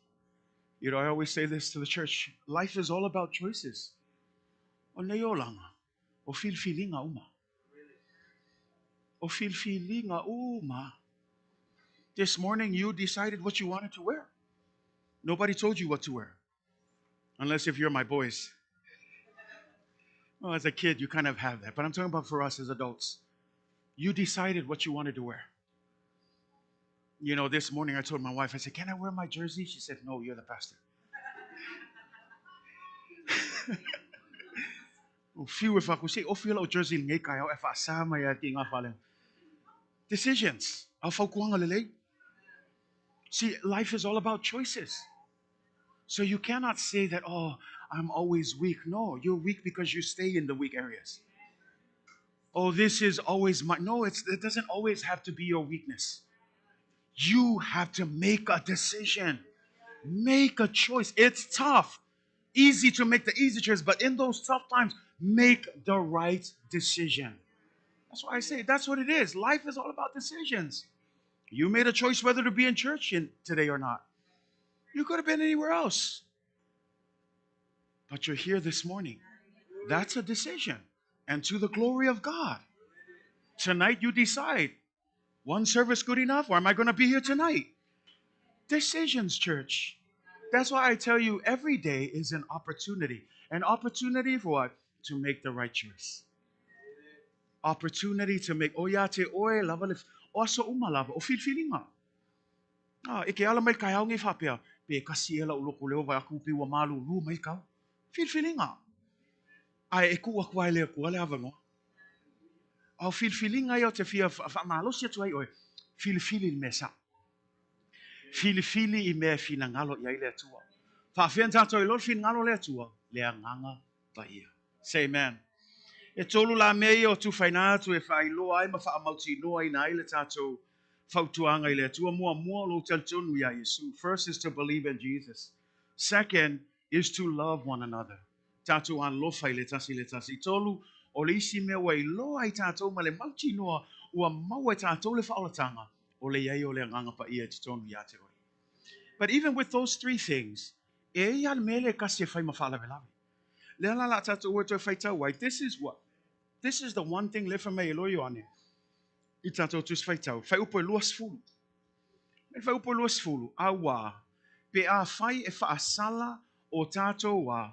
You know, I always say this to the church. Life is all about choices. O neolanga. O filfilinga uma. O filfilinga uma. This morning you decided what you wanted to wear. Nobody told you what to wear. Unless if you're my boys. Well, as a kid, you kind of have that. But I'm talking about for us as adults. You decided what you wanted to wear. You know, this morning I told my wife, I said, can I wear my jersey? She said, no, you're the pastor. Decisions. See, life is all about choices. So you cannot say that, oh, I'm always weak. No, you're weak because you stay in the weak areas. Oh, this is always my... No, it doesn't always have to be your weakness. You have to make a decision. Make a choice. It's tough. Easy to make the easy choice, but in those tough times, make the right decision. That's why I say that's what it is. Life is all about decisions. You made a choice whether to be in church today or not. You could have been anywhere else. But you're here this morning. That's a decision. And to the glory of God. Tonight you decide, one service good enough, or am I going to be here tonight? Decisions, church. That's why I tell you every day is an opportunity. An opportunity for what? To make the right choice. Opportunity to make oyate oe lavalif oso umalava o filfilinga. Ike ala mai kai aungi fapia pe kasi ela uloko leo vai aku piwa malu lu mai kau. Filfilinga. Ai e ku aku ele ku ale avango. Au filfilinga yo te fia fa malo sia tu ai oe. Filfili mesa. Filifili I me fina ngalo ia ile tua. Fa fian tato I lo fin ngalo le tua le nganga pa ia. Say amen. E tolu la mei o tu whaina tu e whai loa ai ma wha amauti noa i nai le tātou whautuanga I le tua mua lo tonu ia Yesu. First is to believe in Jesus. Second is to love one another. Tātou an lofa I le tasi. Tolu o le isi mea wai loa I tātou ma le mauti noa ua mau e tātou le whaolatanga o le iai o le nganga pa ia te tonu ia te oi. But even with those three things, e ia mele kasi e whai ma whaalawe. Le ala la tātou ua toi whai tau wai. This is the one thing le whamei loio ane. I tātou tus whai tau. Whai upo e luas fulu. Me whai upo e luas fulu. A wā. Pe a whai e whaasala o tātou wā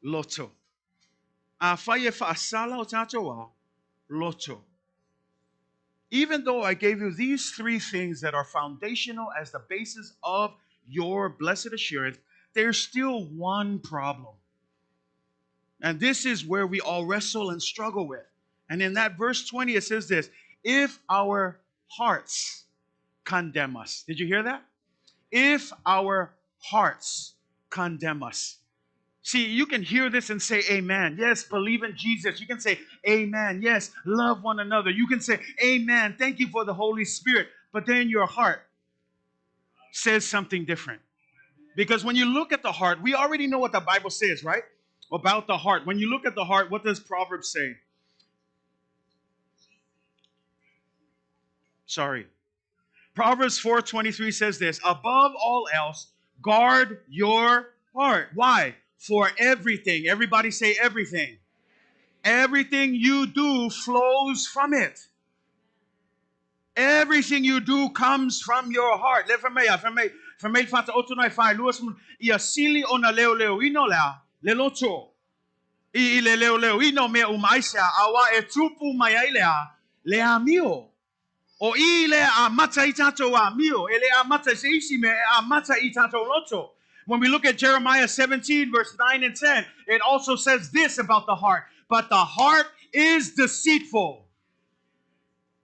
loto. A whai e whaasala o tātou wā loto. Even though I gave you these three things that are foundational as the basis of your blessed assurance, there's still one problem. And this is where we all wrestle and struggle with. And in that verse 20, it says this, if our hearts condemn us. Did you hear that? If our hearts condemn us. See, you can hear this and say amen. Yes, believe in Jesus. You can say amen. Yes, love one another. You can say amen. Thank you for the Holy Spirit. But then your heart says something different. Because when you look at the heart, we already know what the Bible says, right? About the heart. When you look at the heart, what does Proverbs say? Proverbs 4:23 says this, above all else, guard your heart. Why? For everything. Everybody say everything. Everything you do flows from it. Everything you do comes from your heart. Le famei fata otunai fai luas ia sili ona leo ino la le loto. I le leo ino me umaisa awa e tupu mai ai le amio. O I le a mata I tatou a mio, ele a mata se isi me a mata I tatou loto. When we look at Jeremiah 17, verse 9 and 10, it also says this about the heart. But the heart is deceitful.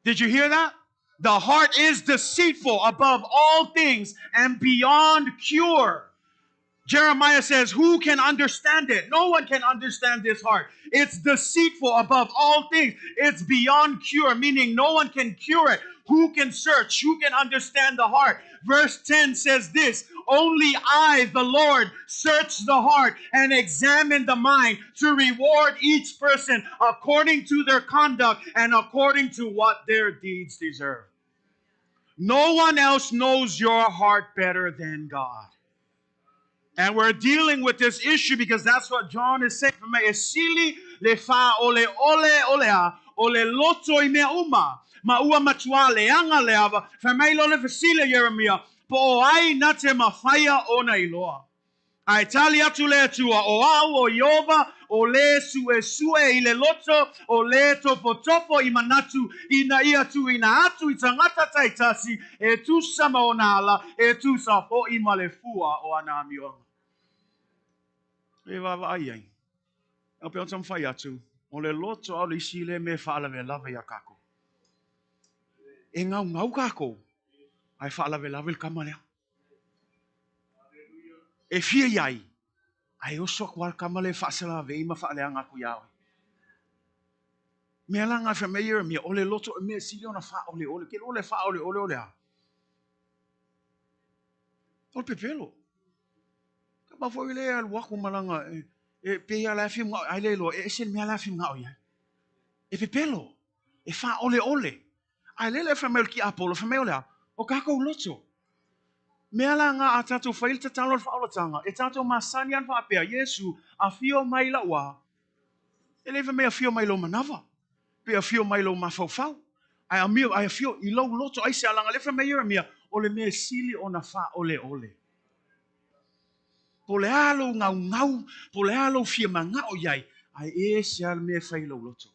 Did you hear that? The heart is deceitful above all things and beyond cure. Jeremiah says, who can understand it? No one can understand this heart. It's deceitful above all things. It's beyond cure, meaning no one can cure it. Who can search? Who can understand the heart? Verse 10 says this, only I, the Lord, search the heart and examine the mind to reward each person according to their conduct and according to what their deeds deserve. No one else knows your heart better than God. And we're dealing with this issue because that's what John is saying. Esili le fa ole loto I mea uma. Ma ua matua le anga le ava. Famai lo le fasile Jeremia. Po ai nate mawhaia ona iloa. Ai tali atu le tua o au o Iova o le sue I le loto o le topo I manatu ina ia tu ina atu I tangata taitasi e tu sama o nala e tu sa po I malefua o anamionga. E wawa ai ai. Au pe ontam whai atu. O le loto au le sile me whaalawe lawe ia kako. E ngau kako. Ai whaalawe lawe le kamalea. E fia iai. Ai oso kwal kamale whaasala we ima whaalea ngaku iawe. Mea langa wha meira mea ole loto e mea sili ona wha ole. Ke ole wha ole ha. Ole pepelo. Ka mawhoi lea waku malanga e pea la fim ngau ai leilo e sen mea la fim ngau ia. E pepelo. E wha ole. Ai lele wha mea ki apolo wha mea lea. O kako loto. Mea la ngā a tātou whail te talo whaolatanga. E tātou masanian whaapea. Yesu a whio mai la ua. E lewa mea whio mai lo manawa. Pe a whio mai lo mawhauwhau. Ai a mio, ai a whio I lau loto ai se alanga. Lewa mea mea o le mea sili o na wha ole. Po le alo ngau. Po le alo whia mangao iai. Ai e se al mea whai lau loto.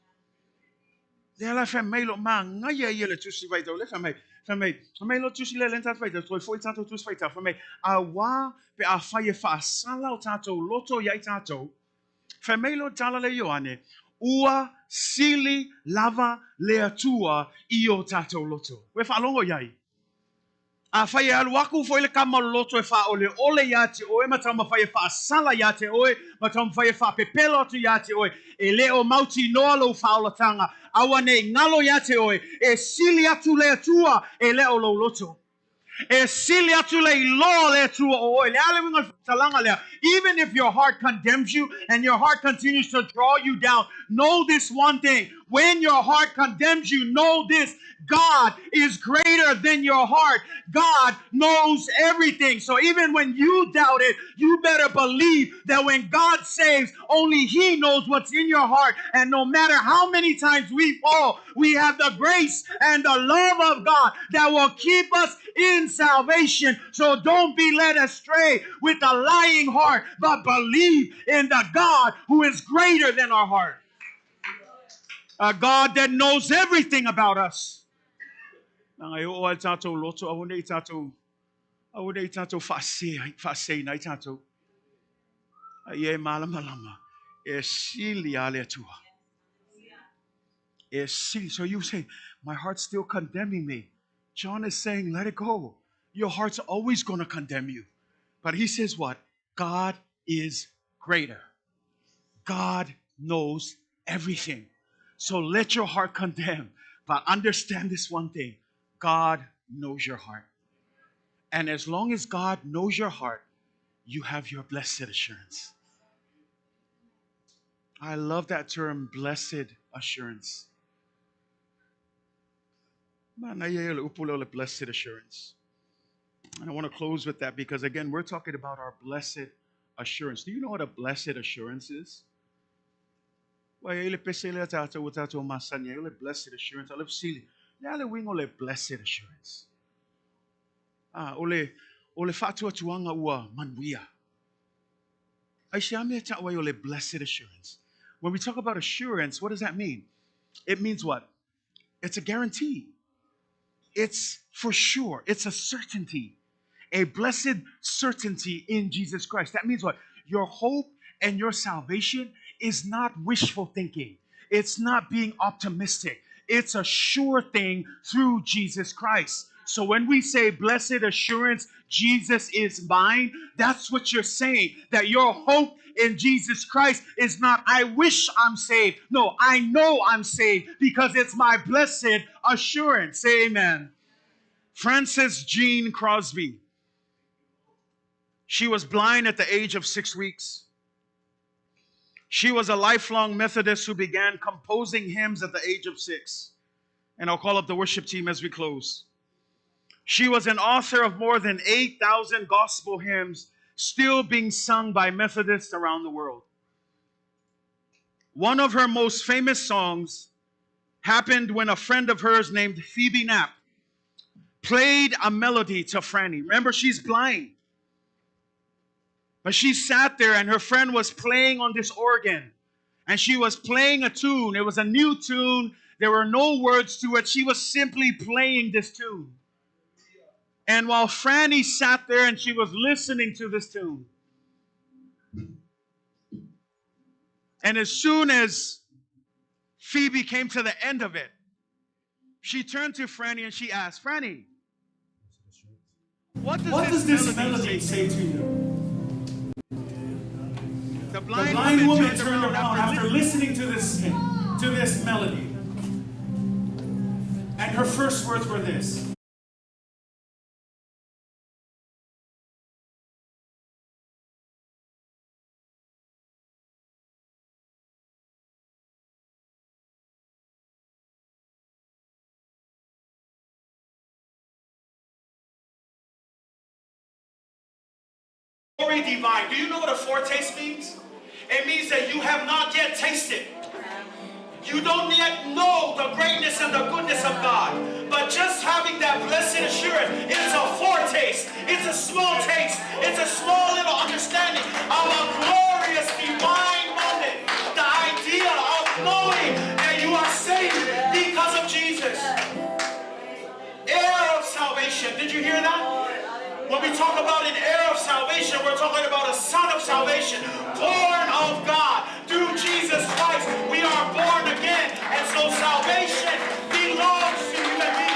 Le ala wha mai lo maa ngai ai ele tusi vai tau. Lewa mea. Famei lo tusi le lenta faita, toi foi tato tus faita. Famei a wa pe a fai e fa sala o tato loto ia tato. Famei lo tala le Ioane, ua sili lava le atua I o tato loto. We fa longo iai. Fai aluaku foi le kamaloto e fa ole yate oe matama fai fa sala yate oe matama fai fa pepelo tu yate oe e leo mauti noa lo faulatanga awane ngalo yate oe e sili atu le tua e leo lo loto. Even if your heart condemns you and your heart continues to draw you down, know this one thing. When your heart condemns you, know this. God is greater than your heart. God knows everything. So even when you doubt it, you better believe that when God saves, only He knows what's in your heart. And no matter how many times we fall, we have the grace and the love of God that will keep us in salvation. So don't be led astray with a lying heart, but believe in the God who is greater than our heart. A God that knows everything about us. I So you say, my heart's still condemning me. John is saying, let it go. Your heart's always going to condemn you. But he says what? God is greater. God knows everything. So let your heart condemn. But understand this one thing. God knows your heart. And as long as God knows your heart, you have your blessed assurance. I love that term, blessed assurance. Blessed assurance. And I want to close with that because, again, we're talking about our blessed assurance. Do you know what a blessed assurance is? Blessed assurance. I love silly. Blessed assurance. Ole fatua tuanga ua manuia. Blessed assurance. When we talk about assurance, what does that mean? It means what? It's a guarantee. It's for sure. It's a certainty. A blessed certainty in Jesus Christ. That means what? Your hope and your salvation is not wishful thinking. It's not being optimistic. It's a sure thing through Jesus Christ. So when we say blessed assurance, Jesus is mine, that's what you're saying. That your hope in Jesus Christ is not, I wish I'm saved. No, I know I'm saved because it's my blessed assurance. Say amen. Frances Jean Crosby. She was blind at the age of 6 weeks. She was a lifelong Methodist who began composing hymns at the age of 6. And I'll call up the worship team as we close. She was an author of more than 8,000 gospel hymns still being sung by Methodists around the world. One of her most famous songs happened when a friend of hers named Phoebe Knapp played a melody to Franny. Remember, she's blind. But she sat there and her friend was playing on this organ. And she was playing a tune. It was a new tune. There were no words to it. She was simply playing this tune. And while Franny sat there and she was listening to this tune, and as soon as Phoebe came to the end of it, she turned to Franny and she asked, Franny, what does this melody say to you? The blind woman turned around after listening to this melody. And her first words were this. Glory divine. Do you know what a foretaste means? It means that you have not yet tasted. You don't yet know the greatness and the goodness of God. But just having that blessed assurance, it's a foretaste. It's a small taste. It's a small little understanding of a glorious divine moment. The idea of knowing that you are saved because of Jesus. Heir of salvation. Did you hear that? When we talk about an heir of salvation, we're talking about a son of salvation, born of God through Jesus Christ. We are born again, and so salvation belongs to you and me.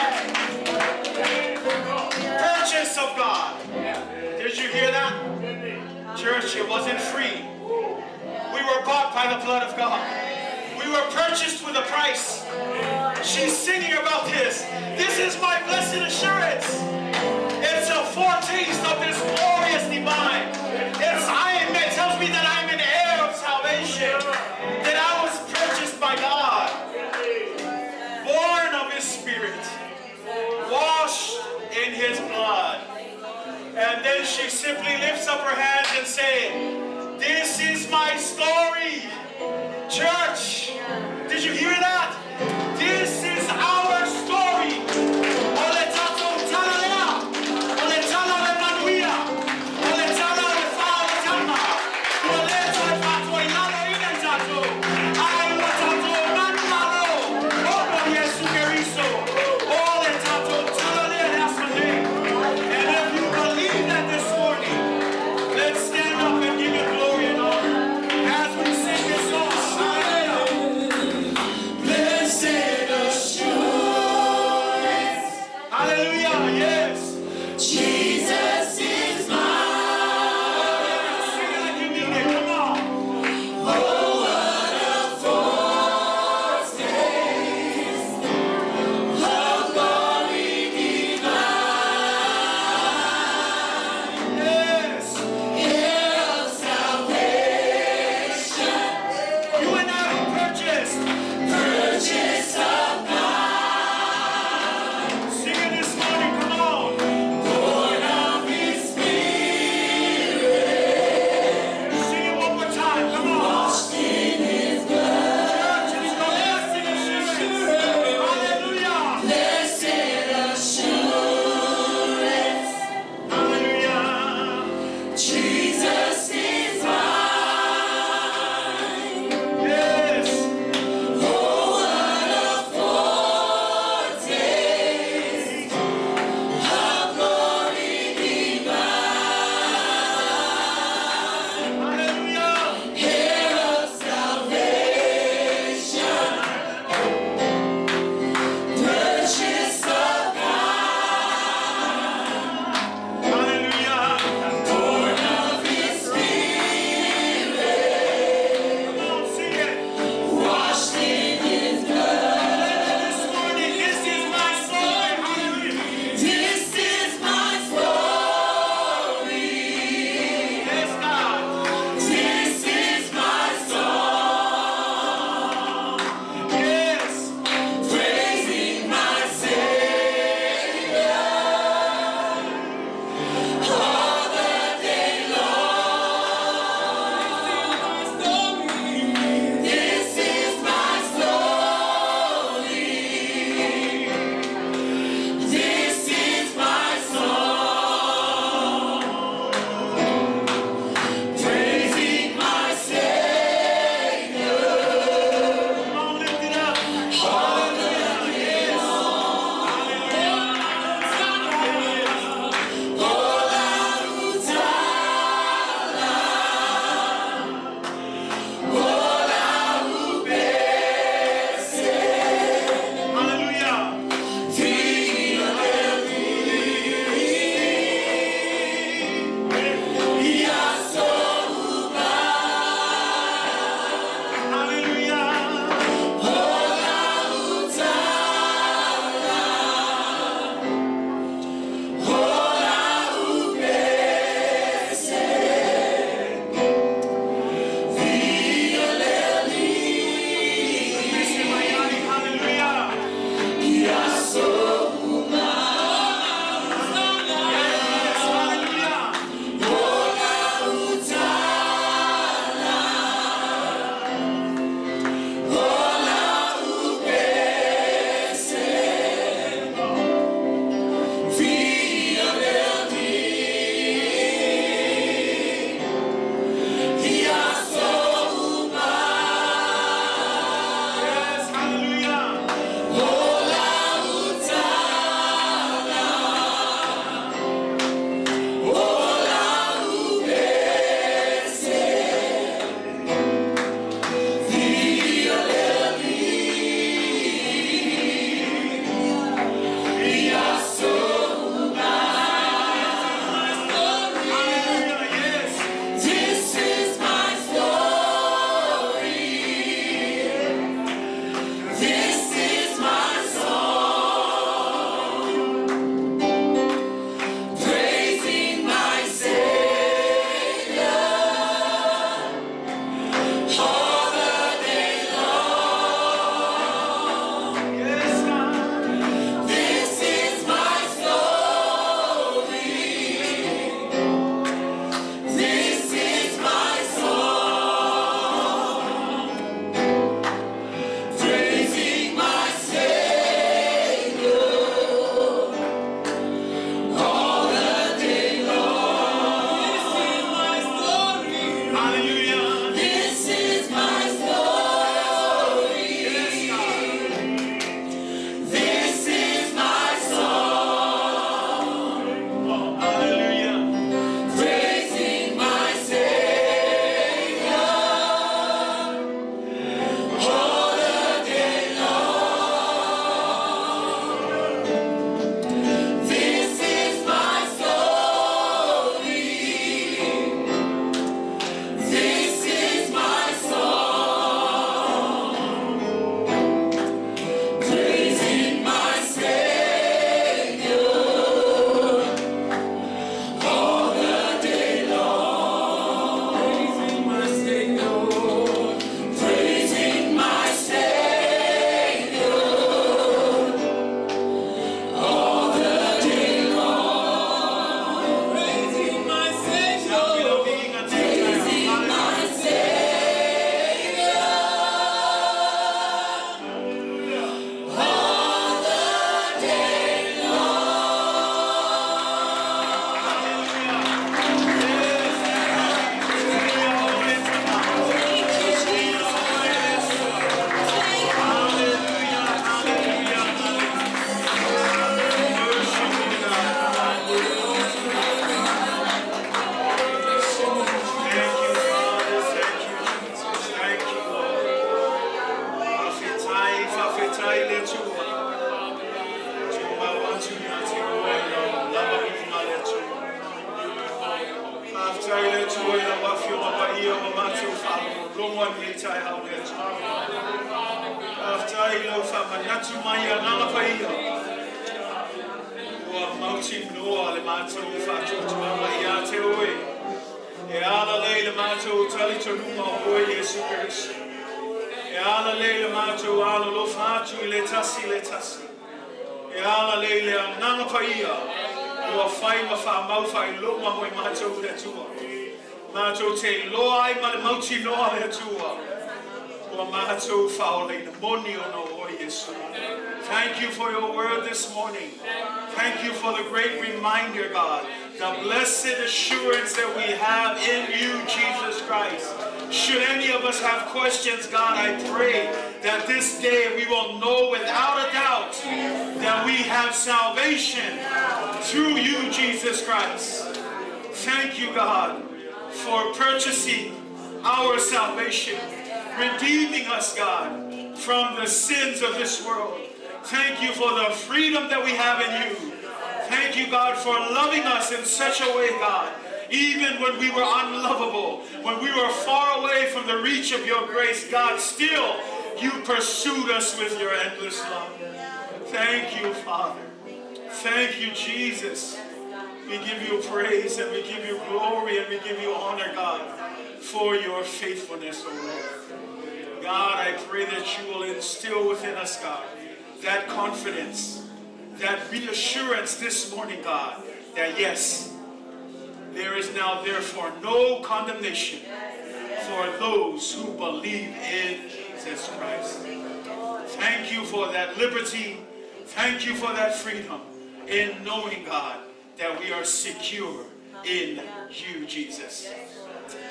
Church, it wasn't free. We were bought by the blood of God. We were purchased with a price. She's singing about this. This is my blessed assurance. It's a foretaste of this glorious divine. It tells me that I'm an heir of salvation. That I was purchased by God. Born of His Spirit. Washed in His blood. And then she simply lifts up her hands and says, this is my story. Church, did you hear that? This is our story. And if you believe that this morning, let's stand up and give Him glory and honor. Thank you for your word this morning. Thank you for the great reminder, God, the blessed assurance that we have in you, Jesus Christ. Should any of us have questions, God, I pray that this day we will know without a doubt that we have salvation through you, Jesus Christ. Thank you, God, for purchasing our salvation, redeeming us, God, from the sins of this world. Thank you for the freedom that we have in you. Thank you, God, for loving us in such a way, God, even when we were unlovable, when we were far away from the reach of your grace, God, still you pursued us with your endless love. Thank you, Father. Thank you, Jesus. We give you praise and we give you glory and we give you honor, God, for your faithfulness, O Lord. God, I pray that you will instill within us, God, that confidence, that reassurance this morning, God, that yes, there is now therefore no condemnation for those who believe in Jesus Christ. Thank you for that liberty. Thank you for that freedom in knowing, God, that we are secure in you, Jesus.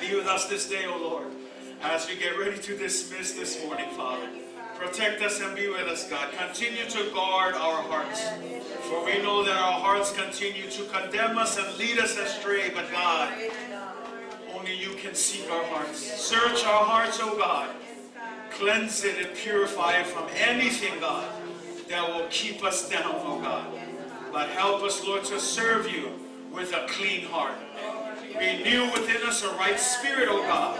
Be with us this day, O Lord, as we get ready to dismiss this morning, Father. Protect us and be with us, God. Continue to guard our hearts, for we know that our hearts continue to condemn us and lead us astray, but God, only you can seek our hearts. Search our hearts, O God. Cleanse it and purify it from anything, God, that will keep us down, O God. But help us, Lord, to serve you with a clean heart. Renew within us a right spirit, O God,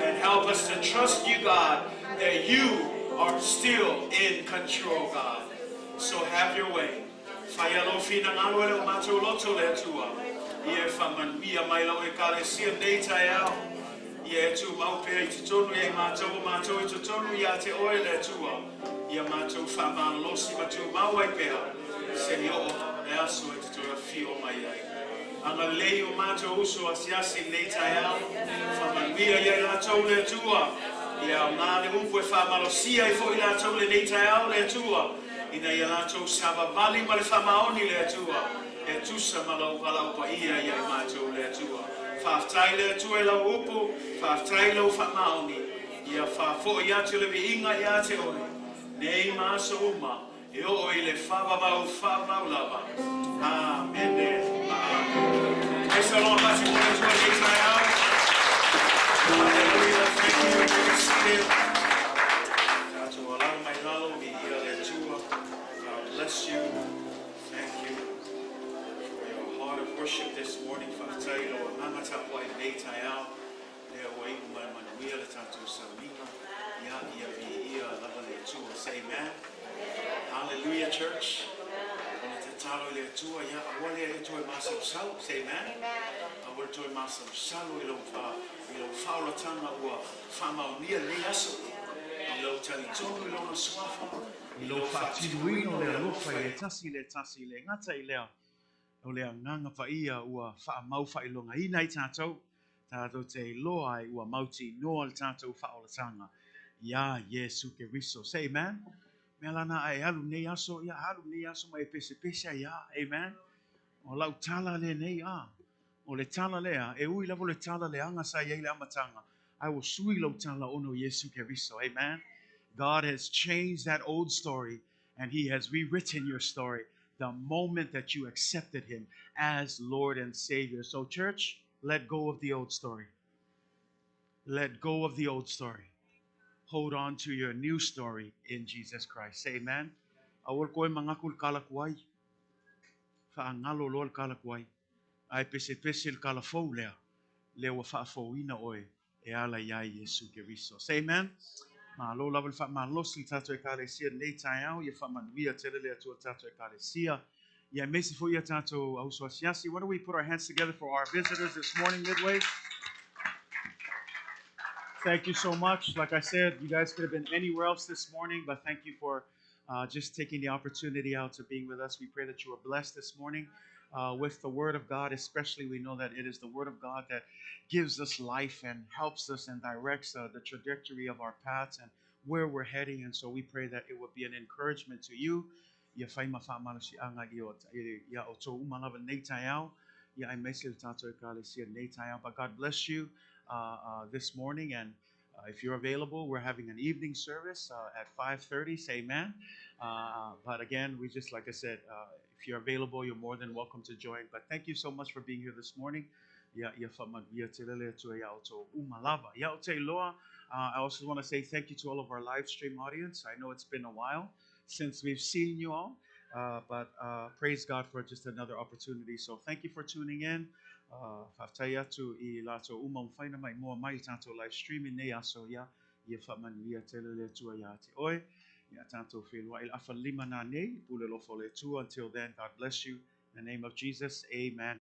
and help us to trust you, God, that you are still in control, God. So have your way. Tumau pe te tonu e mātou i te tonu ia te oe le tua. Ia mātou whamalosi ma Tumau ai pēr. Se ni o e aso e te tua whio mai ai. Anga lei o mātou uso asiasi nei tai au. Whamanuia ia la tau le tua. Ia ngā le upo e whamalosia i fo i la tau le nei tai au le tua. Ina ia la tau sava vali ma le whamaoni le tua. E tusa malau walau pa ia ia mātou le tua. Whaftai le tua e lau upo. Whaftai lau whamaoni. Ia whafo i atu le viinga i ate oi. Nei māso uma. E o i le whamau lava. Amen. Praise the Lord, bless you, Lord, to our next night out. Hallelujah, thank you, Holy Spirit. God, to allow my love be here there too. God bless you. Thank you for your heart of worship this morning. Whakatai, Lord, nangata wai nei tai au. Lea wai umai manuia le tātou saunga. Ia vi ia lava le tū. Say amen. Hallelujah, church. Talo le tua ia awale e toi masau sau, say amen. Awale toi masau sau i lo faula tana ua whamau nia ni aso. I lo tali tonu i lo na swafa. I lo whatiruino le alofa i le tasi le ngata i lea. O lea nganga whaia ua whaamau whailonga ina i tātou. Tātou te loa ai ua mauti noa le tātou whaolatanga. Ia Yesu ke riso, say amen. Melana ai halu nei aso ia halu nei aso mai pese ia, amen. O lau tala le nei a. O le tala lea e ui lavo le tala le anga sa ia le amatanga. I will sui lau tala ono Yesu Keriso, amen. God has changed that old story and he has rewritten your story the moment that you accepted him as Lord and Savior. So church, let go of the old story. Let go of the old story. hold on to your new story in Jesus Christ. Say amen. Awal ko'y mangakul kalakway. Faangalo lol kalakway. Ay pisit-pisil kalafou lea. Lewa faafouina oe. E ala ia Yesu Keriso. Say amen. Malo level fa malo si tato e kalesia nei taiao ye fa manuia telele to tato e kalesia. Yeah, mesi fo ya tato auswasiasi. Why don't we put our hands together for our visitors this morning, Midway? Thank you so much. Like I said, you guys could have been anywhere else this morning, but thank you for just taking the opportunity out to being with us. We pray that you were blessed this morning with the Word of God, especially. We know that it is the Word of God that gives us life and helps us and directs the trajectory of our paths and where we're heading. And so we pray that it would be an encouragement to you. Ia whai mawhaamana si anga ia o tō umalawa nei tai au. Ia ai mesil tātou e kāle sia nei tai au. But God bless you this morning. And if you're available, we're having an evening service at 5:30. Say amen. But again, we just, like I said, if you're available, you're more than welcome to join. But thank you so much for being here this morning. I also want to say thank you to all of our live stream audience. I know it's been a while since we've seen you all, but praise God for just another opportunity. So thank you for tuning in. Whaftai atu I lato uma mwhaina mai mua mai tātou live streaming nei aso ia ia whamanuia telele tua ia te oe ia tātou whenua I awha lima nā nei pule lofo le tua. Until then, God bless you. In the name of Jesus, amen.